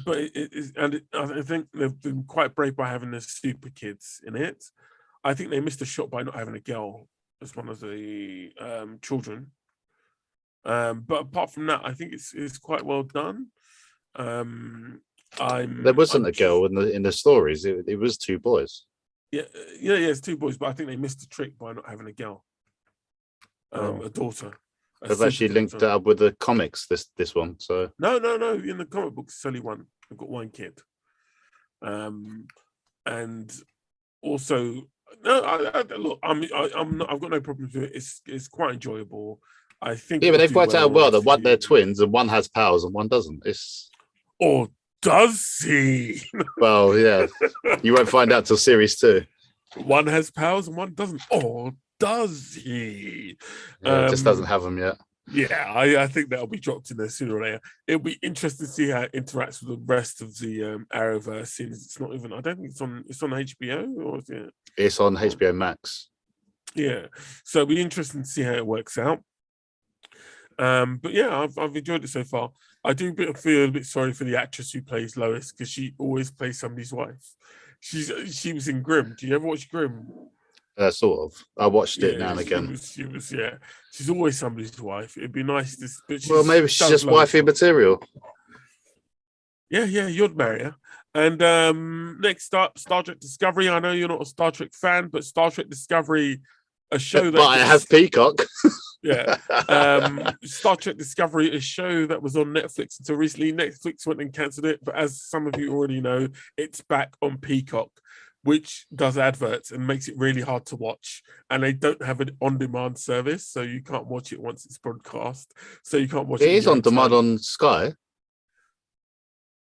Speaker 1: But I think they've been quite brave by having the super kids in it. I think they missed a shot by not having a girl as one of the children. But apart from that, I think it's quite well done.
Speaker 2: There wasn't a girl in the stories. It was two boys.
Speaker 1: Yeah, it's two boys, but I think they missed the trick by not having a girl, a daughter.
Speaker 2: They've actually linked it up with the comics. This one, so
Speaker 1: no. In the comic books, it's only one. They've got one kid, and also. No, look. I've got no problems with it. It's quite enjoyable. I think.
Speaker 2: Yeah, but they've worked out well that they're twins and one has powers and one doesn't.
Speaker 1: Or does he?
Speaker 2: Well, yeah. You won't find out till series 2.
Speaker 1: One has powers and one doesn't. Or does he?
Speaker 2: Yeah, just doesn't have them yet.
Speaker 1: Yeah, I think that'll be dropped in there sooner or later. It'll be interesting to see how it interacts with the rest of the Arrowverse. Since it's not even. I don't think it's on HBO, or is it?
Speaker 2: It's on HBO Max.
Speaker 1: Yeah, so it'll be interesting to see how it works out. But yeah, I've enjoyed it so far. I do feel a bit sorry for the actress who plays Lois because she always plays somebody's wife. She was in Grimm. Do you ever watch Grimm?
Speaker 2: Sort of. I watched it now
Speaker 1: Yeah,
Speaker 2: and again.
Speaker 1: she was. Yeah, she's always somebody's wife. It'd be nice to, but
Speaker 2: Well, maybe she's
Speaker 1: does
Speaker 2: just
Speaker 1: Lois
Speaker 2: wifey
Speaker 1: well.
Speaker 2: material.
Speaker 1: Yeah, you'd marry her. And next up, Star Trek Discovery. I know you're not a Star Trek fan, but Star Trek Discovery, a show
Speaker 2: But I have Peacock.
Speaker 1: yeah. Star Trek Discovery, a show that was on Netflix until recently. Netflix went and cancelled it, but as some of you already know, it's back on Peacock, which does adverts and makes it really hard to watch. And they don't have an on-demand service, so you can't watch it once it's broadcast. So you can't watch it.
Speaker 2: It is on demand on Sky.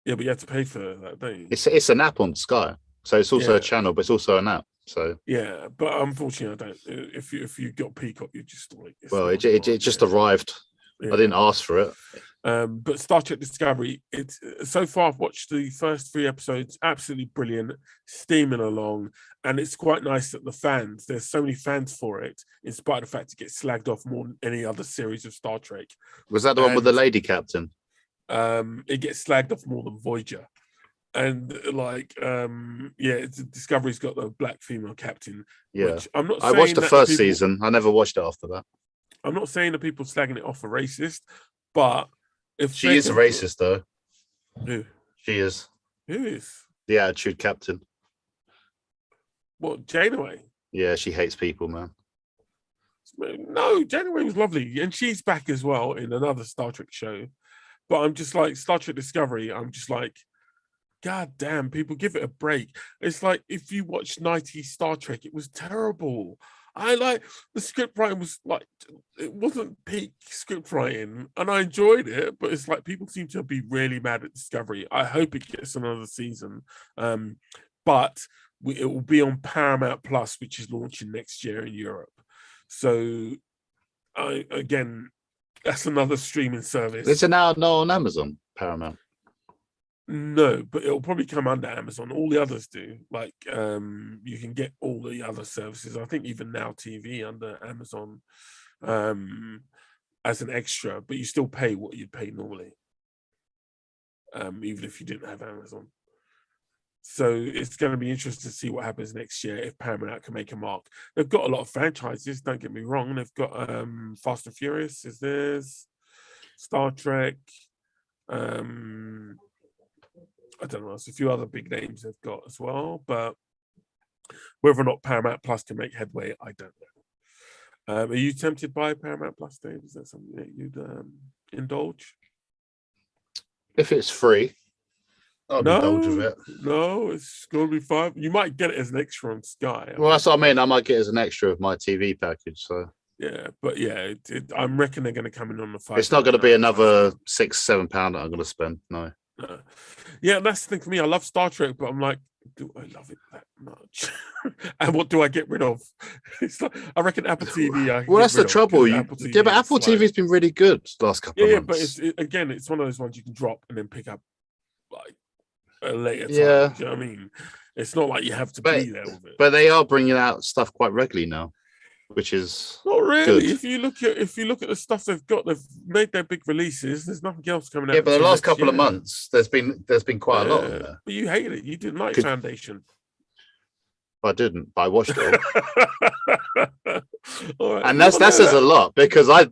Speaker 1: Yeah, but you have to pay for that, don't you?
Speaker 2: It's an app on Sky, so it's also a channel, but it's also an app. So
Speaker 1: yeah, but unfortunately, I don't. If you got Peacock, you just like.
Speaker 2: It just arrived. Yeah. I didn't ask for it.
Speaker 1: But Star Trek Discovery, it's so far I've watched the first 3 episodes, absolutely brilliant, steaming along, and it's quite nice that there's so many fans for it, in spite of the fact it gets slagged off more than any other series of Star Trek.
Speaker 2: Was that the one with the lady captain?
Speaker 1: It gets slagged off more than Voyager. And Discovery's got the black female captain.
Speaker 2: Yeah,
Speaker 1: which I'm not.
Speaker 2: I watched the first season. I never watched it after that.
Speaker 1: I'm not saying that people slagging it off are racist, but if
Speaker 2: she is a racist, though.
Speaker 1: Who?
Speaker 2: She is.
Speaker 1: Who is?
Speaker 2: The attitude captain.
Speaker 1: What, Janeway?
Speaker 2: Yeah, she hates people, man.
Speaker 1: No, Janeway was lovely, and she's back as well in another Star Trek show. But I'm just like Star Trek Discovery. I'm just like, God damn, people, give it a break. It's like if you watch 90s Star Trek, it was terrible. The script writing was like, it wasn't peak script writing, and I enjoyed it, but it's like people seem to be really mad at Discovery. I hope it gets another season. But it will be on Paramount Plus, which is launching next year in Europe. So, again, that's another streaming service.
Speaker 2: Is it now on Amazon, Paramount?
Speaker 1: No, but it'll probably come under Amazon. All the others do. Like, you can get all the other services. I think even Now TV under Amazon as an extra, but you still pay what you'd pay normally, even if you didn't have Amazon. So it's going to be interesting to see what happens next year if Paramount can make a mark. They've got a lot of franchises, don't get me wrong. They've got Fast and Furious is theirs, Star Trek, I don't know, there's a few other big names they've got as well, but whether or not Paramount Plus can make headway, I don't know. Are you tempted by Paramount Plus, Dave? Is that something that you'd indulge?
Speaker 2: If it's free, I'll indulge with it.
Speaker 1: No, it's going to be fine. You might get it as an extra on Sky.
Speaker 2: Well, that's what I mean. I might get it as an extra of my TV package. So
Speaker 1: yeah, but yeah, I reckon they're going to come in on the $5.
Speaker 2: It's not going to be another £6-7 that I'm going to spend. No.
Speaker 1: Yeah, that's the thing for me. I love Star Trek, but I'm like, do I love it that much? And what do I get rid of? It's like, I reckon Apple TV.
Speaker 2: Well, that's the trouble. But Apple TV's been really good the last couple of months.
Speaker 1: Yeah, but it's one of those ones you can drop and then pick up like a later time.
Speaker 2: Yeah.
Speaker 1: Do you know what I mean? It's not like you have to be there with it.
Speaker 2: But they are bringing out stuff quite regularly now, which is
Speaker 1: not really.
Speaker 2: Good.
Speaker 1: If you look at the stuff they've got, they've made their big releases. There's nothing else coming out.
Speaker 2: Yeah, but the last couple of months, there's been quite a lot of there.
Speaker 1: But you hated it. You didn't like Foundation.
Speaker 2: I didn't, but I watched it all.
Speaker 1: Right.
Speaker 2: And that says a lot because I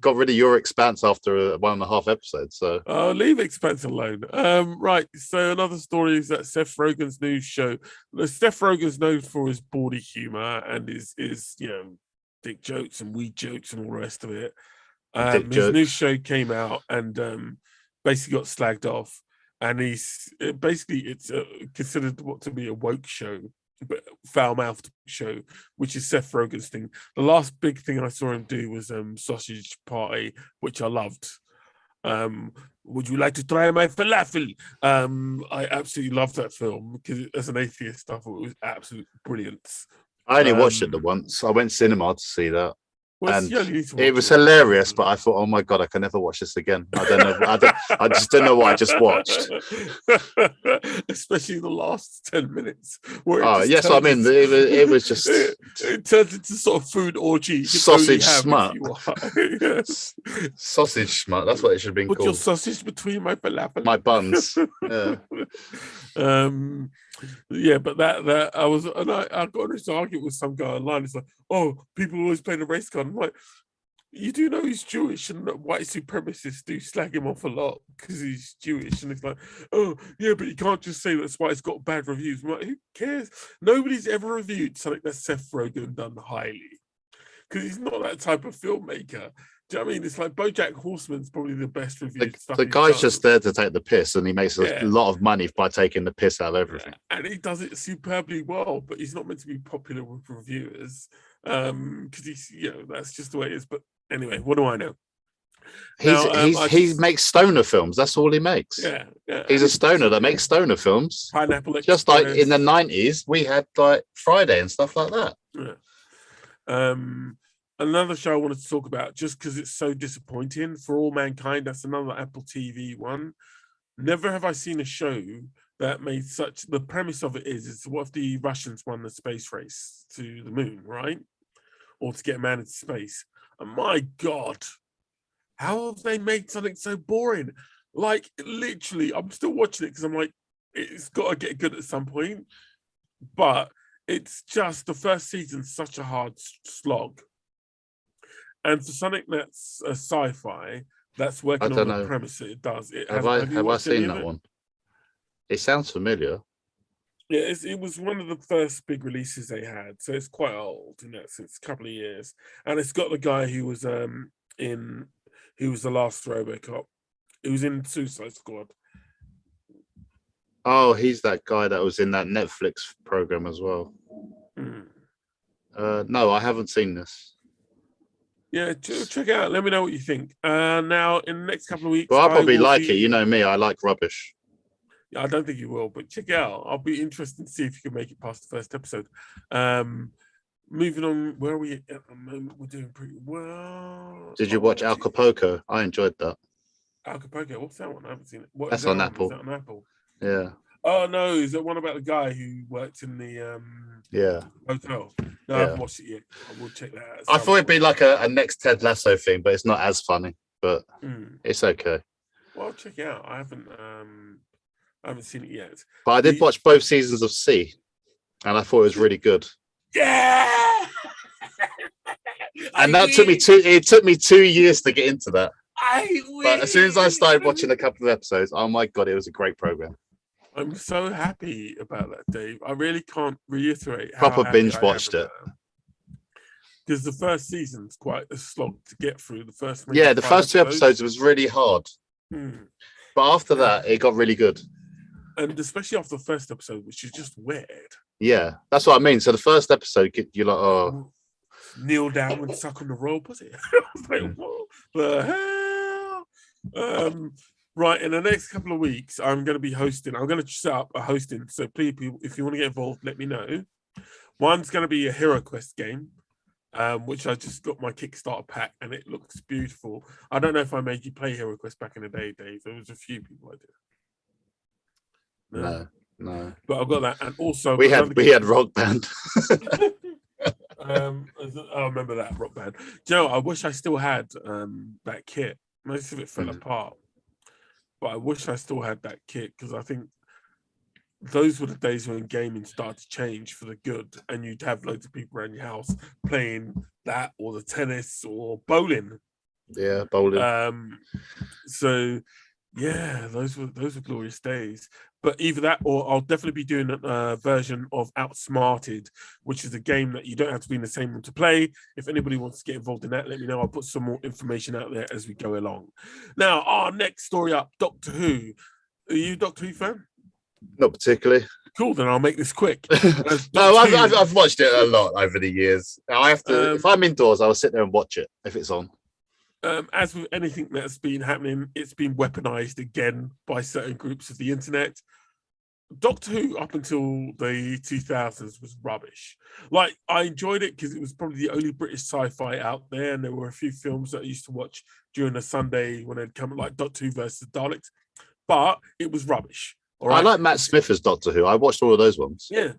Speaker 2: got rid of Your Expanse after 1.5 episodes. So
Speaker 1: leave Expanse alone. Right. So another story is that Seth Rogen's new show. Seth Rogen's known for his bawdy humor and his dick jokes and weed jokes and all the rest of it. His new show came out and basically got slagged off. And it's considered what to be a woke show, but foul-mouthed show, which is Seth Rogen's thing. The last big thing I saw him do was Sausage Party, which I loved. Would you like to try my falafel? I absolutely loved that film because as an atheist, I thought it was absolute brilliance.
Speaker 2: I only watched it the once. I went cinema to see that.
Speaker 1: Well,
Speaker 2: And
Speaker 1: you only need to
Speaker 2: it
Speaker 1: watch
Speaker 2: was hilarious, but I thought, oh my god, I can never watch this again. I don't know. I just don't know what I just watched.
Speaker 1: Especially the last 10 minutes, where it
Speaker 2: Oh,
Speaker 1: just
Speaker 2: yes, I mean,
Speaker 1: turns,
Speaker 2: it was just
Speaker 1: it turns into sort of food orgy you can only
Speaker 2: sausage
Speaker 1: have if
Speaker 2: smut.
Speaker 1: you are.
Speaker 2: Sausage smut. That's what it should have been
Speaker 1: Put your
Speaker 2: called.
Speaker 1: sausage between my falafel.
Speaker 2: My buns. Yeah.
Speaker 1: Yeah, but that I got in this argument with some guy online. It's like, oh, people always play the race card. I'm like, you do know he's Jewish, and white supremacists do slag him off a lot because he's Jewish. And it's like, oh, yeah, but you can't just say that's why it's got bad reviews. I'm like, who cares? Nobody's ever reviewed something that Seth Rogen done highly because he's not that type of filmmaker. Do you know what I mean? It's like BoJack Horseman's probably the best reviewed stuff.
Speaker 2: The guy's just there to take the piss, and he makes a lot of money by taking the piss out of everything.
Speaker 1: And he does it superbly well, but he's not meant to be popular with reviewers because he's, that's just the way it is. But anyway, what do I know?
Speaker 2: He makes stoner films. That's all he makes.
Speaker 1: Yeah.
Speaker 2: He's a stoner that makes stoner films.
Speaker 1: Pineapple Express.
Speaker 2: Just like in the 90s, we had like Friday and stuff like that.
Speaker 1: Yeah. Another show I wanted to talk about, just because it's so disappointing, For All Mankind. That's another Apple TV one. Never have I seen a show that made such. The premise of it is what if the Russians won the space race to the moon, right? Or to get a man into space. And my God, how have they made something so boring? Like, literally, I'm still watching it because I'm like, it's got to get good at some point. But it's just the first season's such a hard slog. And for something that's a sci-fi that's working on the premise, it does.
Speaker 2: Have I seen that one? It sounds familiar.
Speaker 1: Yeah, it was one of the first big releases they had, so it's quite old in that sense, a couple of years. And it's got the guy who was the last RoboCop. He was in Suicide Squad.
Speaker 2: Oh, he's that guy that was in that Netflix program as well. No, I haven't seen this.
Speaker 1: Yeah, check it out. Let me know what you think. Now, in the next couple of weeks,
Speaker 2: well, I'll probably like it. You know me, I like rubbish.
Speaker 1: Yeah, I don't think you will, but check it out. I'll be interested to see if you can make it past the first episode. Moving on, where are we at the moment? We're doing pretty well.
Speaker 2: Did you watch Acapulco? I enjoyed that.
Speaker 1: Acapulco, what's that one? I haven't seen it.
Speaker 2: That's on Apple.
Speaker 1: Is that on Apple?
Speaker 2: Yeah.
Speaker 1: Oh no, is that one about the guy who worked in the hotel? No, I haven't watched it yet. I will check that out.
Speaker 2: I thought it'd be like a next Ted Lasso thing, but it's not as funny. But it's okay.
Speaker 1: Well, I'll check it out. I haven't seen it yet.
Speaker 2: But I did watch both seasons of C, and I thought it was really good.
Speaker 1: Yeah.
Speaker 2: And it took me 2 years to get into that. But as soon as I started watching a couple of episodes, oh my God, it was a great program.
Speaker 1: I'm so happy about that, Dave. I really can't reiterate
Speaker 2: proper binge watched it.
Speaker 1: Because the first season's quite a slog to get through. The first
Speaker 2: 2 episodes was really hard. But after that, it got really good.
Speaker 1: And especially after the first episode, which is just weird.
Speaker 2: Yeah, that's what I mean. So the first episode, you're like, oh.
Speaker 1: Kneel down and suck on the rope, was it? I was like, what the hell? Right, in the next couple of weeks, I'm going to be hosting. I'm going to set up a hosting. So please, people, if you want to get involved, let me know. One's going to be a Hero Quest game, which I just got my Kickstarter pack, and it looks beautiful. I don't know if I made you play Hero Quest back in the day, Dave. There was a few people I did.
Speaker 2: No.
Speaker 1: But I've got that, and also
Speaker 2: we had Rock Band.
Speaker 1: I remember that Rock Band. Do you know, I wish I still had that kit. Most of it fell apart. But I wish I still had that kit because I think those were the days when gaming started to change for the good, and you'd have loads of people around your house playing that or the tennis or bowling.
Speaker 2: Yeah, bowling.
Speaker 1: So yeah, those were glorious days. But either that, or I'll definitely be doing a version of Outsmarted, which is a game that you don't have to be in the same room to play. If anybody wants to get involved in that, let me know. I'll put some more information out there as we go along. Now, our next story up, Doctor Who. Are you a Doctor Who fan?
Speaker 2: Not particularly.
Speaker 1: Cool, then I'll make this quick.
Speaker 2: No, I've watched it a lot over the years. I have to. If I'm indoors, I'll sit there and watch it if it's on.
Speaker 1: As with anything that's been happening, it's been weaponized again by certain groups of the internet. Doctor Who up until the 2000s was rubbish. Like, I enjoyed it because it was probably the only British sci-fi out there, and there were a few films that I used to watch during a Sunday when they'd come, like Doctor Who versus Daleks, but it was rubbish. All
Speaker 2: I
Speaker 1: right.
Speaker 2: like Matt Smith as Doctor Who. I watched all of those ones.
Speaker 1: Yeah.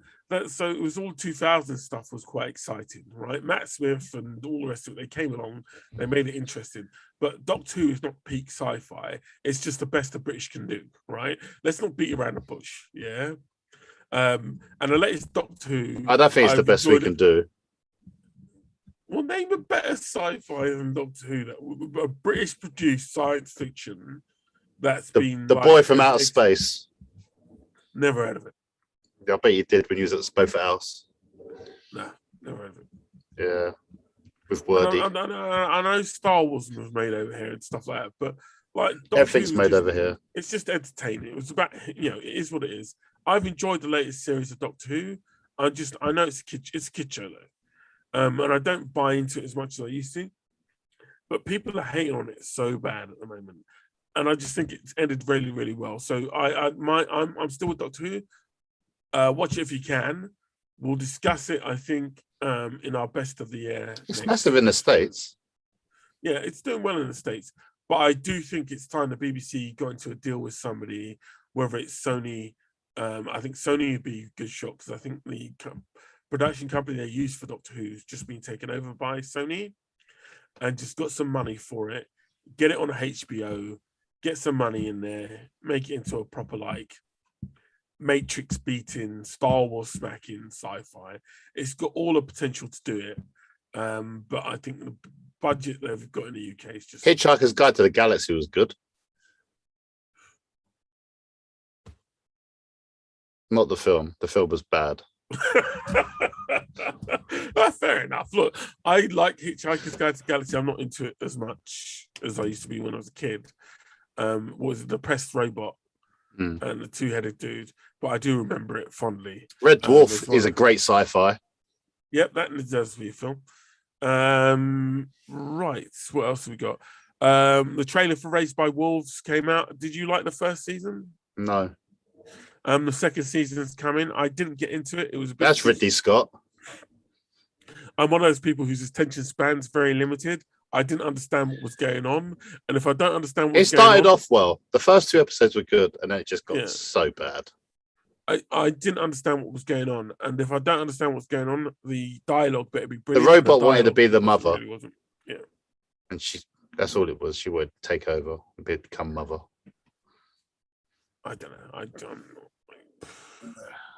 Speaker 1: So it was all 2000 stuff was quite exciting, right? Matt Smith and all the rest of it, they came along, they made it interesting. But Doctor Who is not peak sci-fi. It's just the best the British can do, right? Let's not beat around the bush, yeah? And the latest Doctor Who,
Speaker 2: I don't think it's the best we can do.
Speaker 1: Well, name a better sci-fi than Doctor Who, that a British produced science fiction that's been
Speaker 2: the boy from outer space.
Speaker 1: Never heard of it.
Speaker 2: I bet you did when you was at Spofford House.
Speaker 1: No, never heard of it.
Speaker 2: Yeah, with Wordy.
Speaker 1: I know Star Wars was made over here and stuff like that, but like
Speaker 2: everything's made over here.
Speaker 1: It's just entertaining. It was about, it is what it is. I've enjoyed the latest series of Doctor Who. I know it's a kid show though, and I don't buy into it as much as I used to. But people are hating on it so bad at the moment, and I just think it's ended really, really well. So I'm still with Doctor Who. Watch it if you can. We'll discuss it, I think, in our best of the year.
Speaker 2: It's massive in the States.
Speaker 1: Yeah, it's doing well in the States. But I do think it's time the BBC got into a deal with somebody, whether it's Sony. I think Sony would be a good shot because I think the production company they use for Doctor Who's just been taken over by Sony and just got some money for it. Get it on HBO, get some money in there, make it into a proper, like, Matrix beating, Star Wars smacking sci-fi. It's got all the potential to do it, but I think the budget they've got in the UK is just.
Speaker 2: Hitchhiker's Guide to the Galaxy was good. Not the film. The film was bad.
Speaker 1: Fair enough. Look, I like Hitchhiker's Guide to the Galaxy. I'm not into it as much as I used to be when I was a kid. Was it the Depressed Robot and the two-headed dude? But I do remember it fondly.
Speaker 2: Red Dwarf is a great sci-fi. Yep,
Speaker 1: that deserves to be a film. Right, what else have we got? The trailer for Raised by Wolves came out. Did you like the first season?
Speaker 2: No.
Speaker 1: The second season's coming. I didn't get into it. It was a bit.
Speaker 2: That's Ridley Scott.
Speaker 1: I'm one of those people whose attention span's very limited. I didn't understand what was going on, and if I don't understand what
Speaker 2: it started off well. The first 2 episodes were good, and then it just got so bad.
Speaker 1: I didn't understand what was going on, and if I don't understand what's going on, the dialogue better be brilliant.
Speaker 2: The robot wanted to be the mother.
Speaker 1: Really wasn't. Yeah,
Speaker 2: and that's all it was. She would take over and become mother.
Speaker 1: I don't know.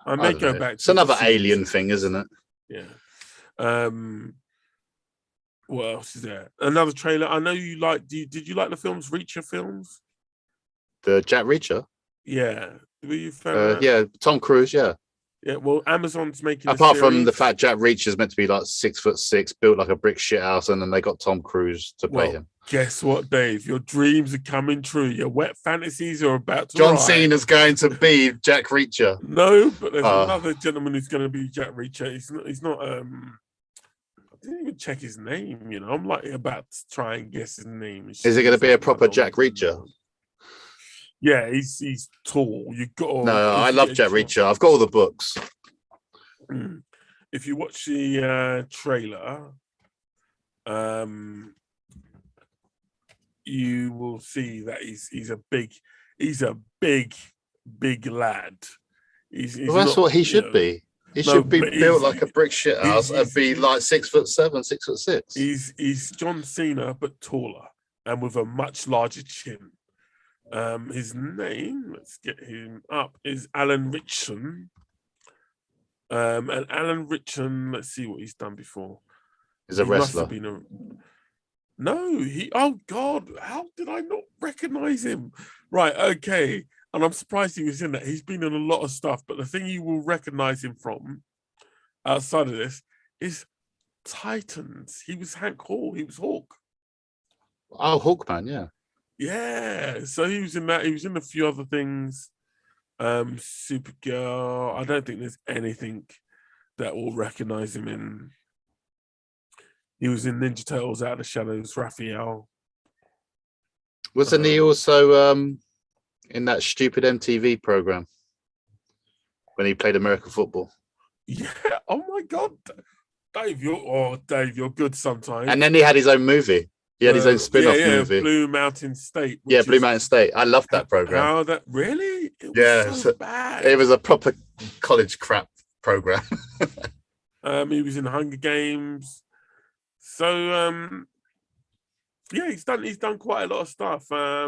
Speaker 1: I may go back.
Speaker 2: It's another alien thing, isn't it?
Speaker 1: Yeah. What else is there? Another trailer. I know you like. Did you like the films? Reacher films.
Speaker 2: The Jack Reacher.
Speaker 1: Yeah. Were you fan of that?
Speaker 2: Yeah, Tom Cruise. Yeah.
Speaker 1: Yeah. Well, Amazon's making.
Speaker 2: Apart from the fact Jack Reacher's meant to be like 6'6", built like a brick shit house, and then they got Tom Cruise to play him.
Speaker 1: Guess what, Dave? Your dreams are coming true. Your wet fantasies are about to.
Speaker 2: John Cena's going to be Jack Reacher.
Speaker 1: No, but there's another gentleman who's going to be Jack Reacher. He's not. I didn't even check his name. I'm like about to try and guess his name.
Speaker 2: Is it going to be a proper Jack Reacher?
Speaker 1: Yeah, he's tall. You got.
Speaker 2: No, I love Jack Reacher. I've got all the books.
Speaker 1: If you watch the trailer, you will see that he's a big lad.
Speaker 2: Well, that's what he should be. He should be built like a brick shit house and be like 6'7", 6'6".
Speaker 1: He's John Cena but taller and with a much larger chin. His name, let's get him up, is Alan Ritchson. And Alan Ritchson, let's see what he's done before.
Speaker 2: He's a wrestler.
Speaker 1: No, oh God, how did I not recognize him? Right, okay. And I'm surprised he was in that. He's been in a lot of stuff, but the thing you will recognize him from outside of this is Titans. He was Hank Hall. He was Hawk.
Speaker 2: Oh, Hawkman, yeah.
Speaker 1: Yeah. So he was in that. He was in a few other things. Supergirl. I don't think there's anything that will recognize him in. He was in Ninja Turtles Out of the Shadows, Raphael.
Speaker 2: Wasn't he also in that stupid MTV program? when he played American football.
Speaker 1: Yeah. Oh my God, Dave, you're good sometimes.
Speaker 2: And then he had his own movie. He had his own spin-off movie.
Speaker 1: Blue Mountain State.
Speaker 2: Yeah, Blue Mountain State. I loved that program.
Speaker 1: How that really? It was so bad.
Speaker 2: It was a proper college crap program.
Speaker 1: He was in Hunger Games. So he's done quite a lot of stuff. But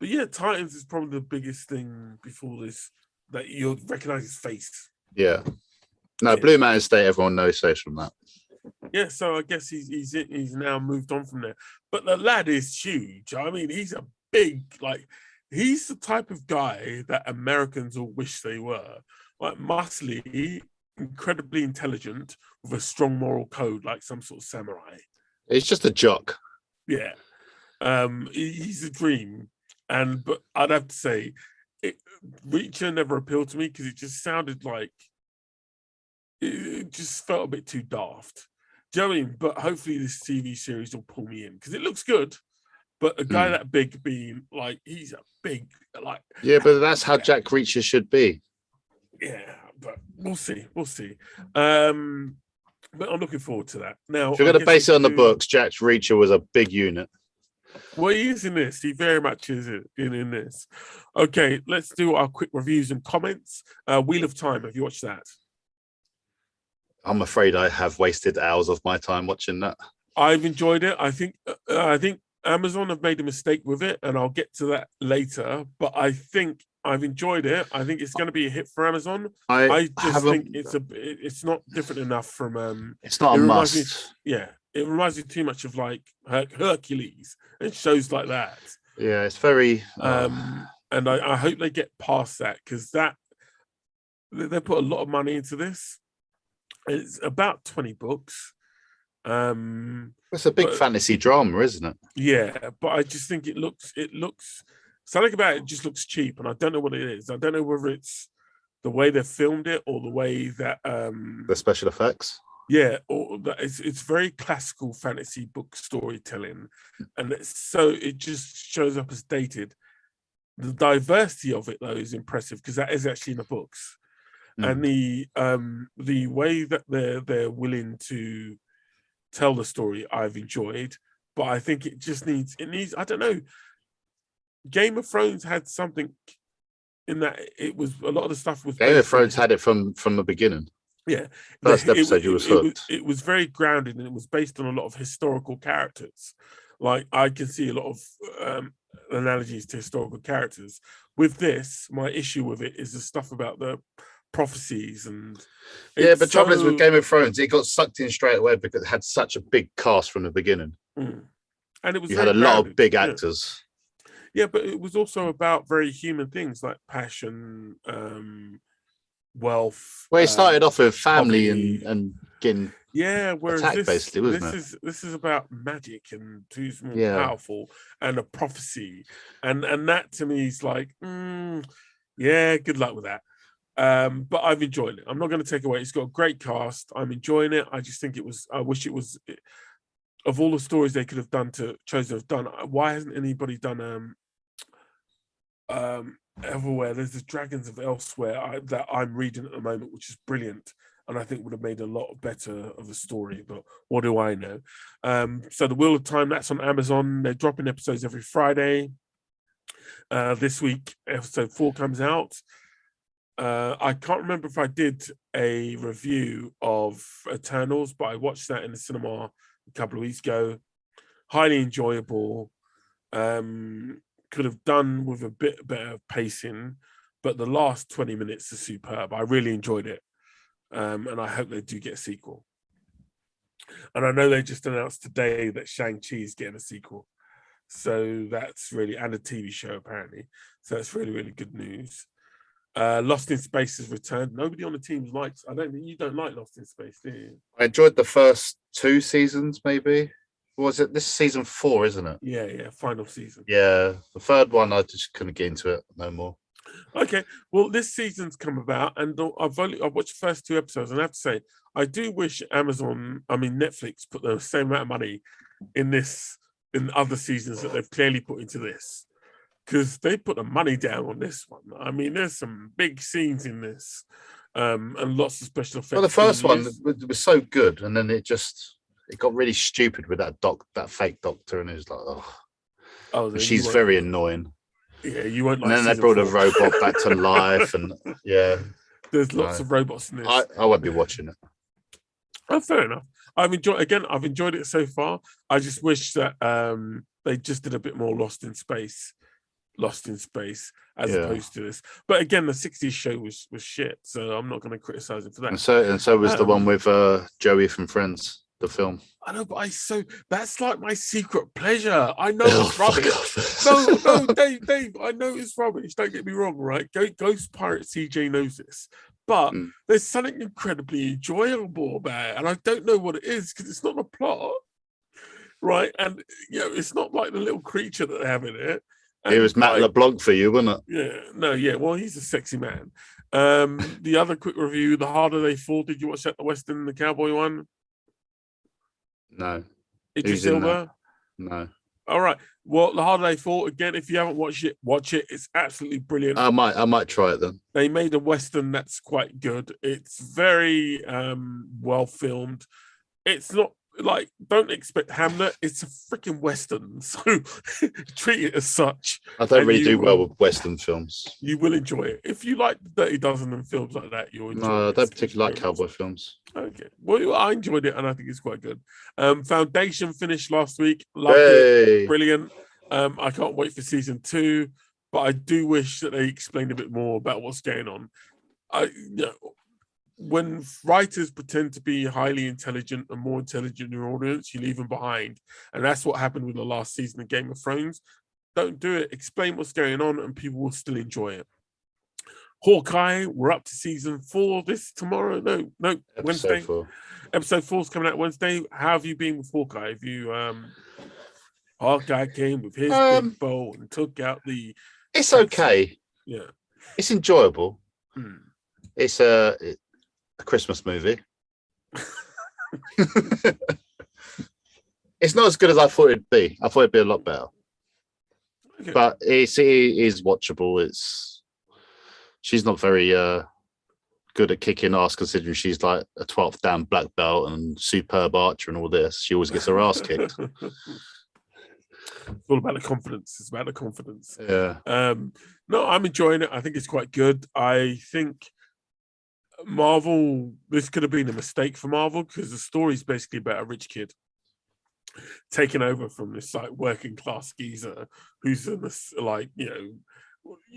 Speaker 1: yeah, Titans is probably the biggest thing before this that you'll recognize his face.
Speaker 2: Yeah. No, Blue Mountain State, everyone knows so from that.
Speaker 1: Yeah, so I guess he's now moved on from there. But the lad is huge. I mean, he's a big, he's the type of guy that Americans all wish they were. Like muscly, incredibly intelligent, with a strong moral code, like some sort of samurai.
Speaker 2: He's just a jock.
Speaker 1: Yeah. He's a dream. But I'd have to say, Reacher never appealed to me because it just sounded like it just felt a bit too daft. Do you know what I mean? But hopefully this TV series will pull me in because it looks good. But a guy that big being he's a big
Speaker 2: yeah, but that's how Jack Reacher should be.
Speaker 1: Yeah, but we'll see. But I'm looking forward to that. Now,
Speaker 2: if you're going to base it on the books, Jack Reacher was a big unit.
Speaker 1: Well, he is in this. He very much is in this. Okay, let's do our quick reviews and comments. Wheel of Time. Have you watched that?
Speaker 2: I'm afraid I have wasted hours of my time watching that.
Speaker 1: I've enjoyed it. I think Amazon have made a mistake with it, and I'll get to that later. But I think I've enjoyed it. I think it's going to be a hit for Amazon. I just think it's not different enough from.
Speaker 2: It's not a must.
Speaker 1: It reminds me too much of Hercules and shows like that.
Speaker 2: Yeah, it's very.
Speaker 1: And I hope they get past that because they put a lot of money into this. It's about 20 books.
Speaker 2: It's a big fantasy drama, isn't it?
Speaker 1: Yeah, but I just think it looks something about it just looks cheap, and I don't know what it is. I don't know whether it's the way they filmed it or the way that
Speaker 2: the special effects.
Speaker 1: Yeah, or it's very classical fantasy book storytelling, and it just shows up as dated. The diversity of it though is impressive because that is actually in the books. And the way that they're willing to tell the story, I've enjoyed. But I think it needs. I don't know. Game of Thrones had something in that it was a lot of the stuff was.
Speaker 2: Game of Thrones had it from the beginning.
Speaker 1: Yeah,
Speaker 2: first episode you was hooked.
Speaker 1: It was very grounded and it was based on a lot of historical characters. Like I can see a lot of analogies to historical characters. With this, my issue with it is the stuff about the prophecies and
Speaker 2: but trouble is with Game of Thrones, it got sucked in straight away because it had such a big cast from the beginning,
Speaker 1: and it was
Speaker 2: you had a lot of big actors.
Speaker 1: Yeah, but it was also about very human things like passion, wealth.
Speaker 2: Well, it started off with family and getting
Speaker 1: whereas
Speaker 2: attacked, basically, wasn't it?
Speaker 1: This is about magic and who's more powerful and a prophecy, and that to me is like, good luck with that. But I've enjoyed it. I'm not going to take away. It's got a great cast. I'm enjoying it. I just think I wish it was. Of all the stories they could have chosen to have done, why hasn't anybody done Everywhere? There's the Dragons of Elsewhere that I'm reading at the moment, which is brilliant, and I think would have made a lot better of a story. But what do I know? So the Wheel of Time, that's on Amazon. They're dropping episodes every Friday. This week, episode 4 comes out. I can't remember if I did a review of Eternals, but I watched that in the cinema a couple of weeks ago. Highly enjoyable. Could have done with a bit better pacing, but the last 20 minutes are superb. I really enjoyed it. And I hope they do get a sequel. And I know they just announced today that Shang-Chi is getting a sequel. So that's really, and a TV show apparently. So that's really, really good news. Lost in Space has returned. Nobody on the team likes. I don't think you don't like Lost in Space, do you?
Speaker 2: I enjoyed the first 2 seasons, maybe. Was it this season 4, isn't it?
Speaker 1: Yeah, final season.
Speaker 2: Yeah, the third one I just couldn't get into it no more.
Speaker 1: Okay, well, this season's come about, and I've watched the first 2 episodes, and I have to say, I do wish Netflix put the same amount of money in other seasons that they've clearly put into this. because they put the money down on this one. I mean, there's some big scenes in this, and lots of special effects.
Speaker 2: Well, the first one
Speaker 1: used.
Speaker 2: was so good, and then it got really stupid with that fake doctor, and it was like, oh, she's very annoying.
Speaker 1: Yeah, you won't like.
Speaker 2: And then they brought a robot back to life, and yeah,
Speaker 1: there's lots of robots in this.
Speaker 2: I won't be watching it.
Speaker 1: Oh, fair enough. I've enjoyed it so far. I just wish that they just did a bit more Lost in Space as opposed to this. But again, the 60s show was shit, so I'm not going to criticize it for that.
Speaker 2: And so was the one with Joey from Friends, the film.
Speaker 1: I know, but that's like my secret pleasure. I know it's rubbish. No, Dave, I know it's rubbish. Don't get me wrong, right? Ghost Pirate CJ knows this. But there's something incredibly enjoyable about it. And I don't know what it is because it's not a plot, right? And, it's not like the little creature that they have in it. And
Speaker 2: it was Matt LeBlanc for you, wasn't
Speaker 1: it? Well, he's a sexy man. The other quick review, The Harder They Fall. Did you watch that, the Western, the cowboy one?
Speaker 2: No.
Speaker 1: Idris Elba?
Speaker 2: No.
Speaker 1: All right. Well, The Harder They Fall, again, if you haven't watched it, watch it. It's absolutely brilliant.
Speaker 2: I might try it then.
Speaker 1: They made a Western that's quite good. It's very well filmed. It's not like, don't expect Hamlet. It's a freaking Western. So treat it as such.
Speaker 2: I don't really do well with Western films.
Speaker 1: You will enjoy it. If you like the Dirty Dozen and films like that, you'll enjoy it.
Speaker 2: No, I don't particularly like cowboy films.
Speaker 1: Okay. Well, I enjoyed it and I think it's quite good. Foundation finished last week. Loved it. Brilliant. I can't wait for season 2, but I do wish that they explained a bit more about what's going on. When writers pretend to be highly intelligent and more intelligent in your audience, you leave them behind. And that's what happened with the last season of Game of Thrones. Don't do it. Explain what's going on and people will still enjoy it. Hawkeye, we're up to season 4 tomorrow. No, Wednesday. 4. Episode 4 is coming out Wednesday. How have you been with Hawkeye? Have you Hawkeye came with his big bow and took out the...
Speaker 2: It's okay.
Speaker 1: Yeah.
Speaker 2: It's enjoyable. It's a Christmas movie. It's not as good as I thought it'd be. I thought it'd be a lot better. Okay. But it is watchable. She's not very good at kicking ass, considering she's like a 12th Dan black belt and superb archer and all this. She always gets her ass kicked.
Speaker 1: It's all about the confidence. It's about the confidence.
Speaker 2: Yeah.
Speaker 1: No, I'm enjoying it. I think it's quite good. I think Marvel, this could have been a mistake for Marvel because the story is basically about a rich kid taking over from this like working class geezer who's in this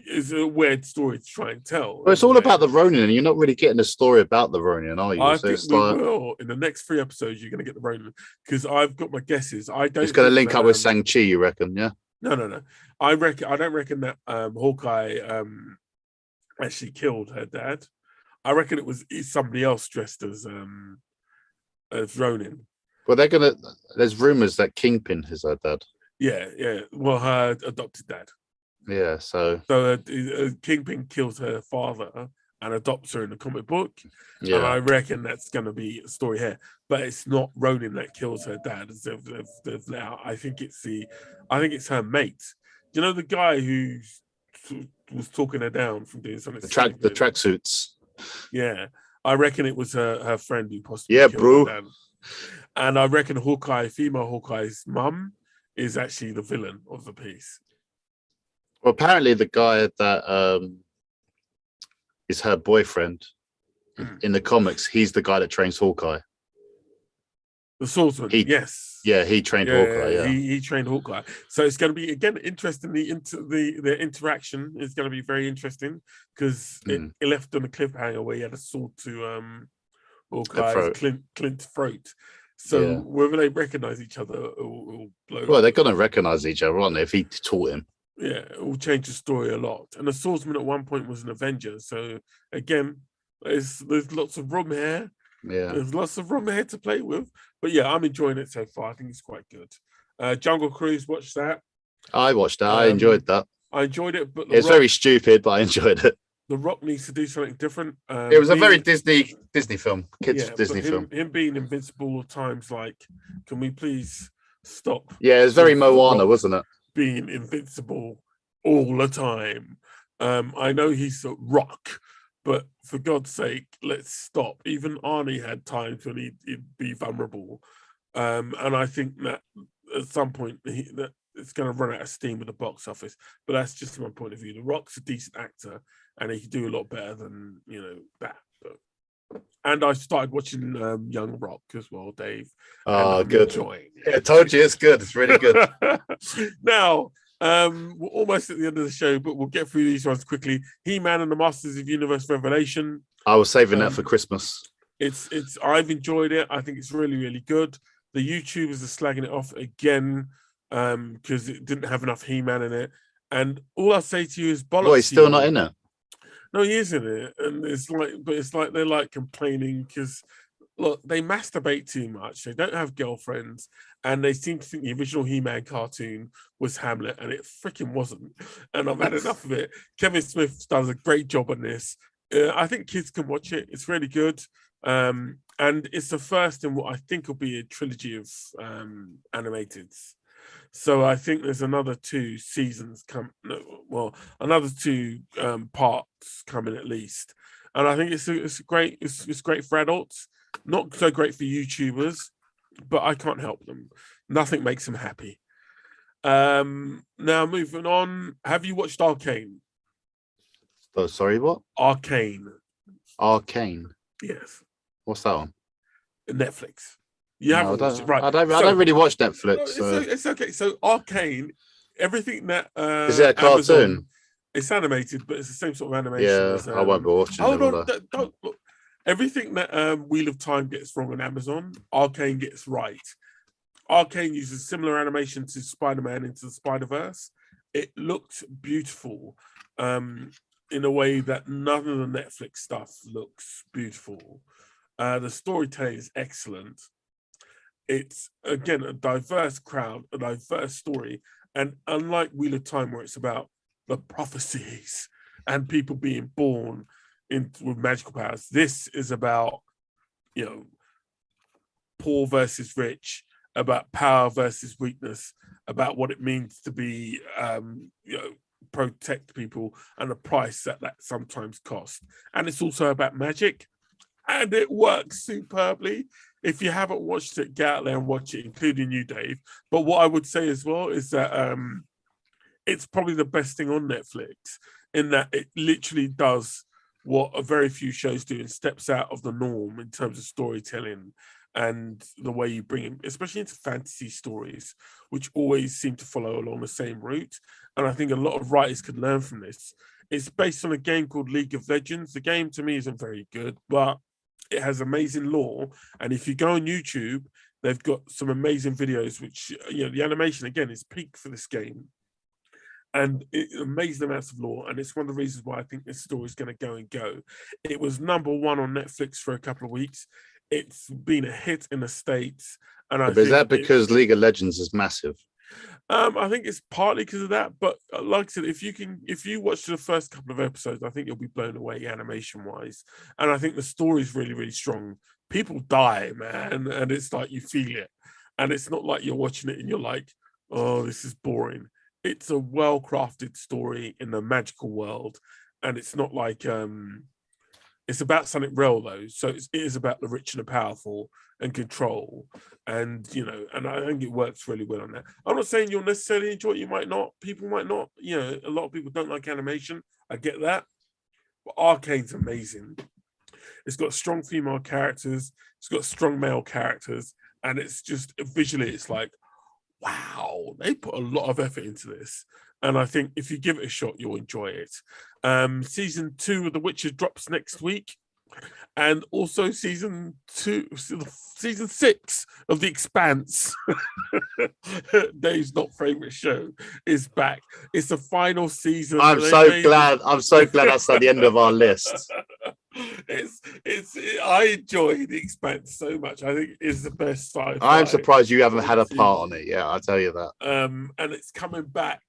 Speaker 1: is a weird story to try and tell.
Speaker 2: Well, it's all about the Ronin, and you're not really getting a story about the Ronin, are you?
Speaker 1: I think we will. In the next 3 episodes, you're going to get the Ronin because I've got my guesses.
Speaker 2: It's going to link up with Shang-Chi, you reckon? Yeah.
Speaker 1: No. I don't reckon that Hawkeye actually killed her dad. I reckon it's somebody else dressed as Ronin.
Speaker 2: Well, there's rumors that Kingpin is her dad.
Speaker 1: Yeah. Well, her adopted dad.
Speaker 2: Yeah, so
Speaker 1: Kingpin kills her father and adopts her in the comic book.
Speaker 2: Yeah.
Speaker 1: And I reckon that's going to be a story here. But it's not Ronin that kills her dad. I think it's her mate. Do you know the guy who was talking her down from doing something?
Speaker 2: The tracksuits.
Speaker 1: Yeah, I reckon it was her friend who possibly killed
Speaker 2: bro.
Speaker 1: her dad. And I reckon female Hawkeye's mum is actually the villain of the piece.
Speaker 2: Well, apparently the guy that is her boyfriend in the comics, he's the guy that trains Hawkeye.
Speaker 1: The swordsman, yes.
Speaker 2: Yeah, he trained Hawkeye. Yeah,
Speaker 1: he trained Hawkeye. So it's going to be, again, interesting. The interaction is going to be very interesting because it left on a cliffhanger where he had a sword to Hawkeye's Clint's throat. So whether they recognize each other or blow.
Speaker 2: Well, they're going to recognize each other, aren't they, if he taught him?
Speaker 1: Yeah, it will change the story a lot. And the swordsman at one point was an Avenger. So again, there's lots of room here.
Speaker 2: Yeah,
Speaker 1: there's lots of room here to play with. But yeah, I'm enjoying it so far. I think it's quite good. Jungle Cruise, watch that.
Speaker 2: I watched that. I enjoyed that.
Speaker 1: I enjoyed it, but
Speaker 2: it's very stupid, but I enjoyed it.
Speaker 1: The Rock needs to do something different.
Speaker 2: It was a very Disney film, Disney film.
Speaker 1: Him being invincible at times, like, can we please stop?
Speaker 2: Yeah, it was very Moana, wasn't it?
Speaker 1: Being invincible all the time. I know he's a rock, but for God's sake, let's stop. Even Arnie had times when he'd be vulnerable. And I think that at some point that it's going to run out of steam with the box office. But that's just my point of view. The Rock's a decent actor, and he can do a lot better than that. And I started watching Young Rock as well, Dave.
Speaker 2: Oh,
Speaker 1: and I'm
Speaker 2: good.
Speaker 1: enjoying it.
Speaker 2: Yeah, I told you it's good. It's really good.
Speaker 1: Now, we're almost at the end of the show, but we'll get through these ones quickly. He-Man and the Masters of Universe Revelation.
Speaker 2: I was saving that for Christmas.
Speaker 1: I've enjoyed it. I think it's really, really good. The YouTubers are slagging it off again because it didn't have enough He-Man in it. And all I say to you is bollocks.
Speaker 2: Well, he's still not in it.
Speaker 1: No, he is in it, and it's like they're like complaining because look, they masturbate too much. They don't have girlfriends, and they seem to think the original He-Man cartoon was Hamlet, and it freaking wasn't. And I've had enough of it. Kevin Smith does a great job on this. I think kids can watch it. It's really good, and it's the first in what I think will be a trilogy of animateds. So I think there's another 2 seasons another 2 parts coming at least, and I think it's great. It's great for adults, not so great for YouTubers, but I can't help them. Nothing makes them happy. Now moving on, have you watched Arcane?
Speaker 2: Oh, sorry, what?
Speaker 1: Arcane.
Speaker 2: Yes. What's that on?
Speaker 1: Netflix. You haven't watched it, right?
Speaker 2: I don't really watch Netflix.
Speaker 1: It's okay. So Arcane, everything that
Speaker 2: is it a cartoon?
Speaker 1: Amazon, it's animated, but it's the same sort of animation.
Speaker 2: Yeah,
Speaker 1: as,
Speaker 2: I won't be watching.
Speaker 1: Hold on, don't look. Everything that Wheel of Time gets wrong on Amazon, Arcane gets right. Arcane uses similar animation to Spider-Man Into the Spider-Verse. It looked beautiful in a way that none of the Netflix stuff looks beautiful. The storytelling is excellent. It's, again, a diverse crowd, a diverse story. And unlike Wheel of Time, where it's about the prophecies and people being born with magical powers, this is about, poor versus rich, about power versus weakness, about what it means to be, protect people and the price that sometimes costs. And it's also about magic, and it works superbly. If you haven't watched it, get out there and watch it, including you, Dave. But what I would say as well is that it's probably the best thing on Netflix in that it literally does what a very few shows do and steps out of the norm in terms of storytelling and the way you bring it, especially into fantasy stories, which always seem to follow along the same route. And I think a lot of writers could learn from this. It's based on a game called League of Legends. The game to me isn't very good, but it has amazing lore. And if you go on YouTube, they've got some amazing videos, which, the animation, again, is peak for this game. And amazing amounts of lore. And it's one of the reasons why I think this story is going to go and go. It was #1 on Netflix for a couple of weeks. It's been a hit in the States. And
Speaker 2: is that because League of Legends is massive?
Speaker 1: I think it's partly because of that, but like I said, if you watch the first couple of episodes, I think you'll be blown away animation-wise, and I think the story is really, really strong. People die, man, and it's like you feel it, and it's not like you're watching it and you're like, oh, this is boring. It's a well-crafted story in a magical world, and it's not like it's about something real though, so it is about the rich and the powerful and control, and and I think it works really well on that. I'm not saying you'll necessarily enjoy it. You might not. People might not. A lot of people don't like animation. I get that, but Arcane's amazing. It's got strong female characters. It's got strong male characters, and it's just visually, it's like, wow, they put a lot of effort into this. And I think if you give it a shot, you'll enjoy it. Season 2 of The Witcher drops next week. And also season 6 of The Expanse, Dave's not favorite show, is back. It's the final season.
Speaker 2: I'm so glad that's at the end of our list.
Speaker 1: I enjoy The Expanse so much. I think it's the best sci-fi.
Speaker 2: I'm surprised you haven't had a part on it. Yeah, I'll tell you that.
Speaker 1: And it's coming back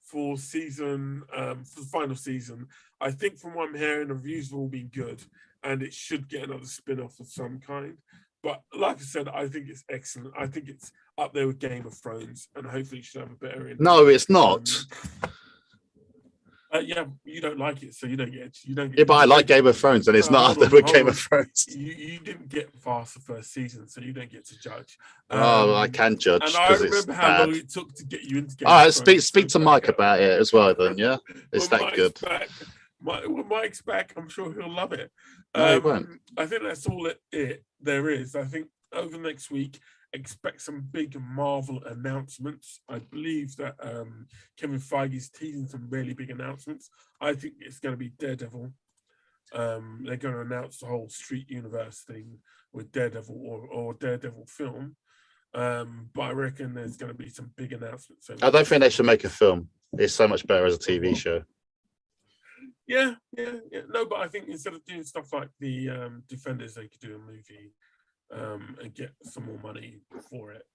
Speaker 1: for the final season. I think from what I'm hearing, the reviews have all been good, and it should get another spin-off of some kind. But like I said, I think it's excellent. I think it's up there with Game of Thrones, and hopefully it should have a better end.
Speaker 2: No, it's not.
Speaker 1: Yeah, you don't like it, so you don't get. You don't get.
Speaker 2: Yeah, but I like Game of Thrones, and it's not
Speaker 1: Hold
Speaker 2: after
Speaker 1: on,
Speaker 2: with
Speaker 1: hold
Speaker 2: Game
Speaker 1: on.
Speaker 2: of Thrones.
Speaker 1: You didn't get past the first season, so you don't get to judge.
Speaker 2: Oh, I can judge
Speaker 1: And I
Speaker 2: because it's
Speaker 1: remember how
Speaker 2: bad.
Speaker 1: long it took to get you into Game
Speaker 2: All
Speaker 1: of
Speaker 2: right,
Speaker 1: Thrones.
Speaker 2: speak to Mike about it as well, then. Yeah, it's
Speaker 1: When
Speaker 2: that
Speaker 1: Mike's
Speaker 2: good.
Speaker 1: back, when Mike's back, I'm sure he'll love it.
Speaker 2: No, he won't.
Speaker 1: I think that's all it there is. I think over the next week, expect some big Marvel announcements. I believe that Kevin Feige is teasing some really big announcements. I think it's going to be Daredevil. They're going to announce the whole Street Universe thing with Daredevil or Daredevil film. But I reckon there's going to be some big announcements.
Speaker 2: I don't think they should make a film. It's so much better as a TV show.
Speaker 1: Yeah. No, but I think instead of doing stuff like the Defenders, they could do a movie and get some more money for it.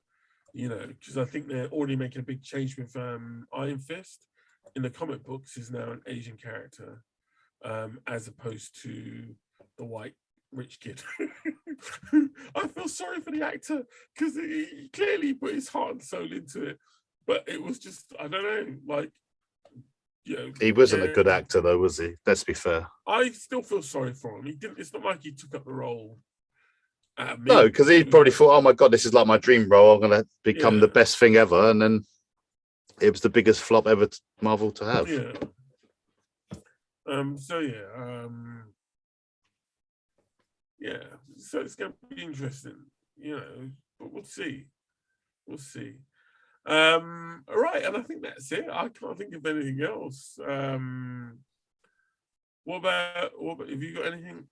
Speaker 1: You know, because I think they're already making a big change with Iron Fist. In the comic books, is now an Asian character, as opposed to the white rich kid. I feel sorry for the actor because he clearly put his heart and soul into it, but it was just, I don't know, like, you know,
Speaker 2: He wasn't a good actor, though, was he? Let's be fair.
Speaker 1: I still feel sorry for him. He didn't. It's not like he took up the role.
Speaker 2: No, because he probably thought, "Oh my god, this is like my dream role. I'm going to become the best thing ever," and then it was the biggest flop ever Marvel to have.
Speaker 1: Yeah. So it's going to be interesting, you know, but we'll see. All right, and I think that's it. I can't think of anything else. What about have you got anything?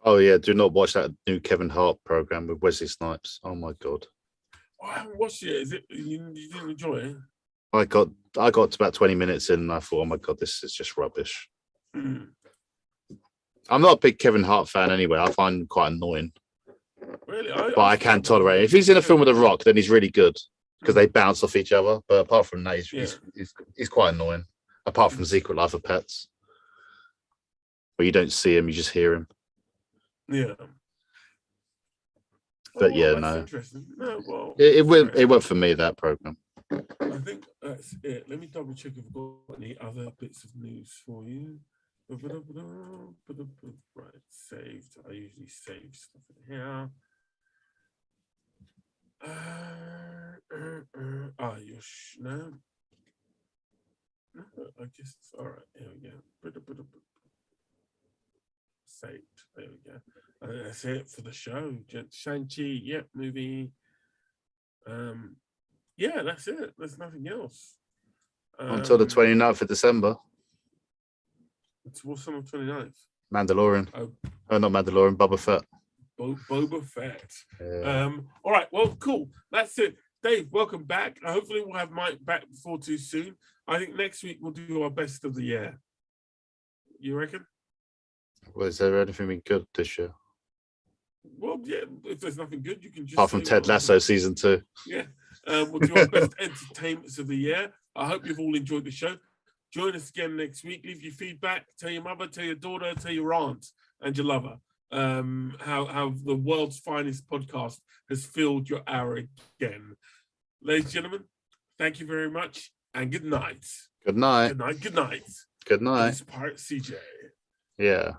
Speaker 2: Oh yeah, do not watch that new Kevin Hart program with Wesley Snipes. Oh my god.
Speaker 1: I haven't watched it. Is it you didn't enjoy it?
Speaker 2: I got to about 20 minutes in and I thought, oh my god, this is just rubbish. I'm not a big Kevin Hart fan anyway. I find him quite annoying.
Speaker 1: Really?
Speaker 2: But I can tolerate it. If he's in a film with The Rock, then he's really good because they bounce off each other. But apart from that, he's quite annoying. Apart from Secret Life of Pets, where you don't see him, you just hear him.
Speaker 1: Yeah.
Speaker 2: But yeah,
Speaker 1: that's
Speaker 2: no.
Speaker 1: Interesting. No, well,
Speaker 2: it went for me, that program.
Speaker 1: I think that's it. Let me double check if I've got any other bits of news for you. Right, saved. I usually save stuff in here. No. I guess it's all right. Here we go. Saved. There we go. That's it for the show. Shang-Chi, movie. Yeah, that's it. There's nothing else.
Speaker 2: Until the 29th of December.
Speaker 1: What's on the 29th?
Speaker 2: Mandalorian. Oh, not Mandalorian, Boba Fett.
Speaker 1: Boba Fett.
Speaker 2: Yeah.
Speaker 1: All right, well, cool. That's it. Dave, welcome back. Hopefully we'll have Mike back before too soon. I think next week we'll do our best of the year. You reckon?
Speaker 2: Well, is there anything good this year?
Speaker 1: Well, yeah, if there's nothing good, you can just
Speaker 2: apart from Ted Lasso season 2.
Speaker 1: Yeah. We'll do our best entertainments of the year. I hope you've all enjoyed the show. Join us again next week. Leave your feedback. Tell your mother, tell your daughter, tell your aunt and your lover how the world's finest podcast has filled your hour again. Ladies and gentlemen, thank you very much and good night.
Speaker 2: Good night.
Speaker 1: Good night. Good night.
Speaker 2: Good night.
Speaker 1: This is Pirate CJ.
Speaker 2: Yeah.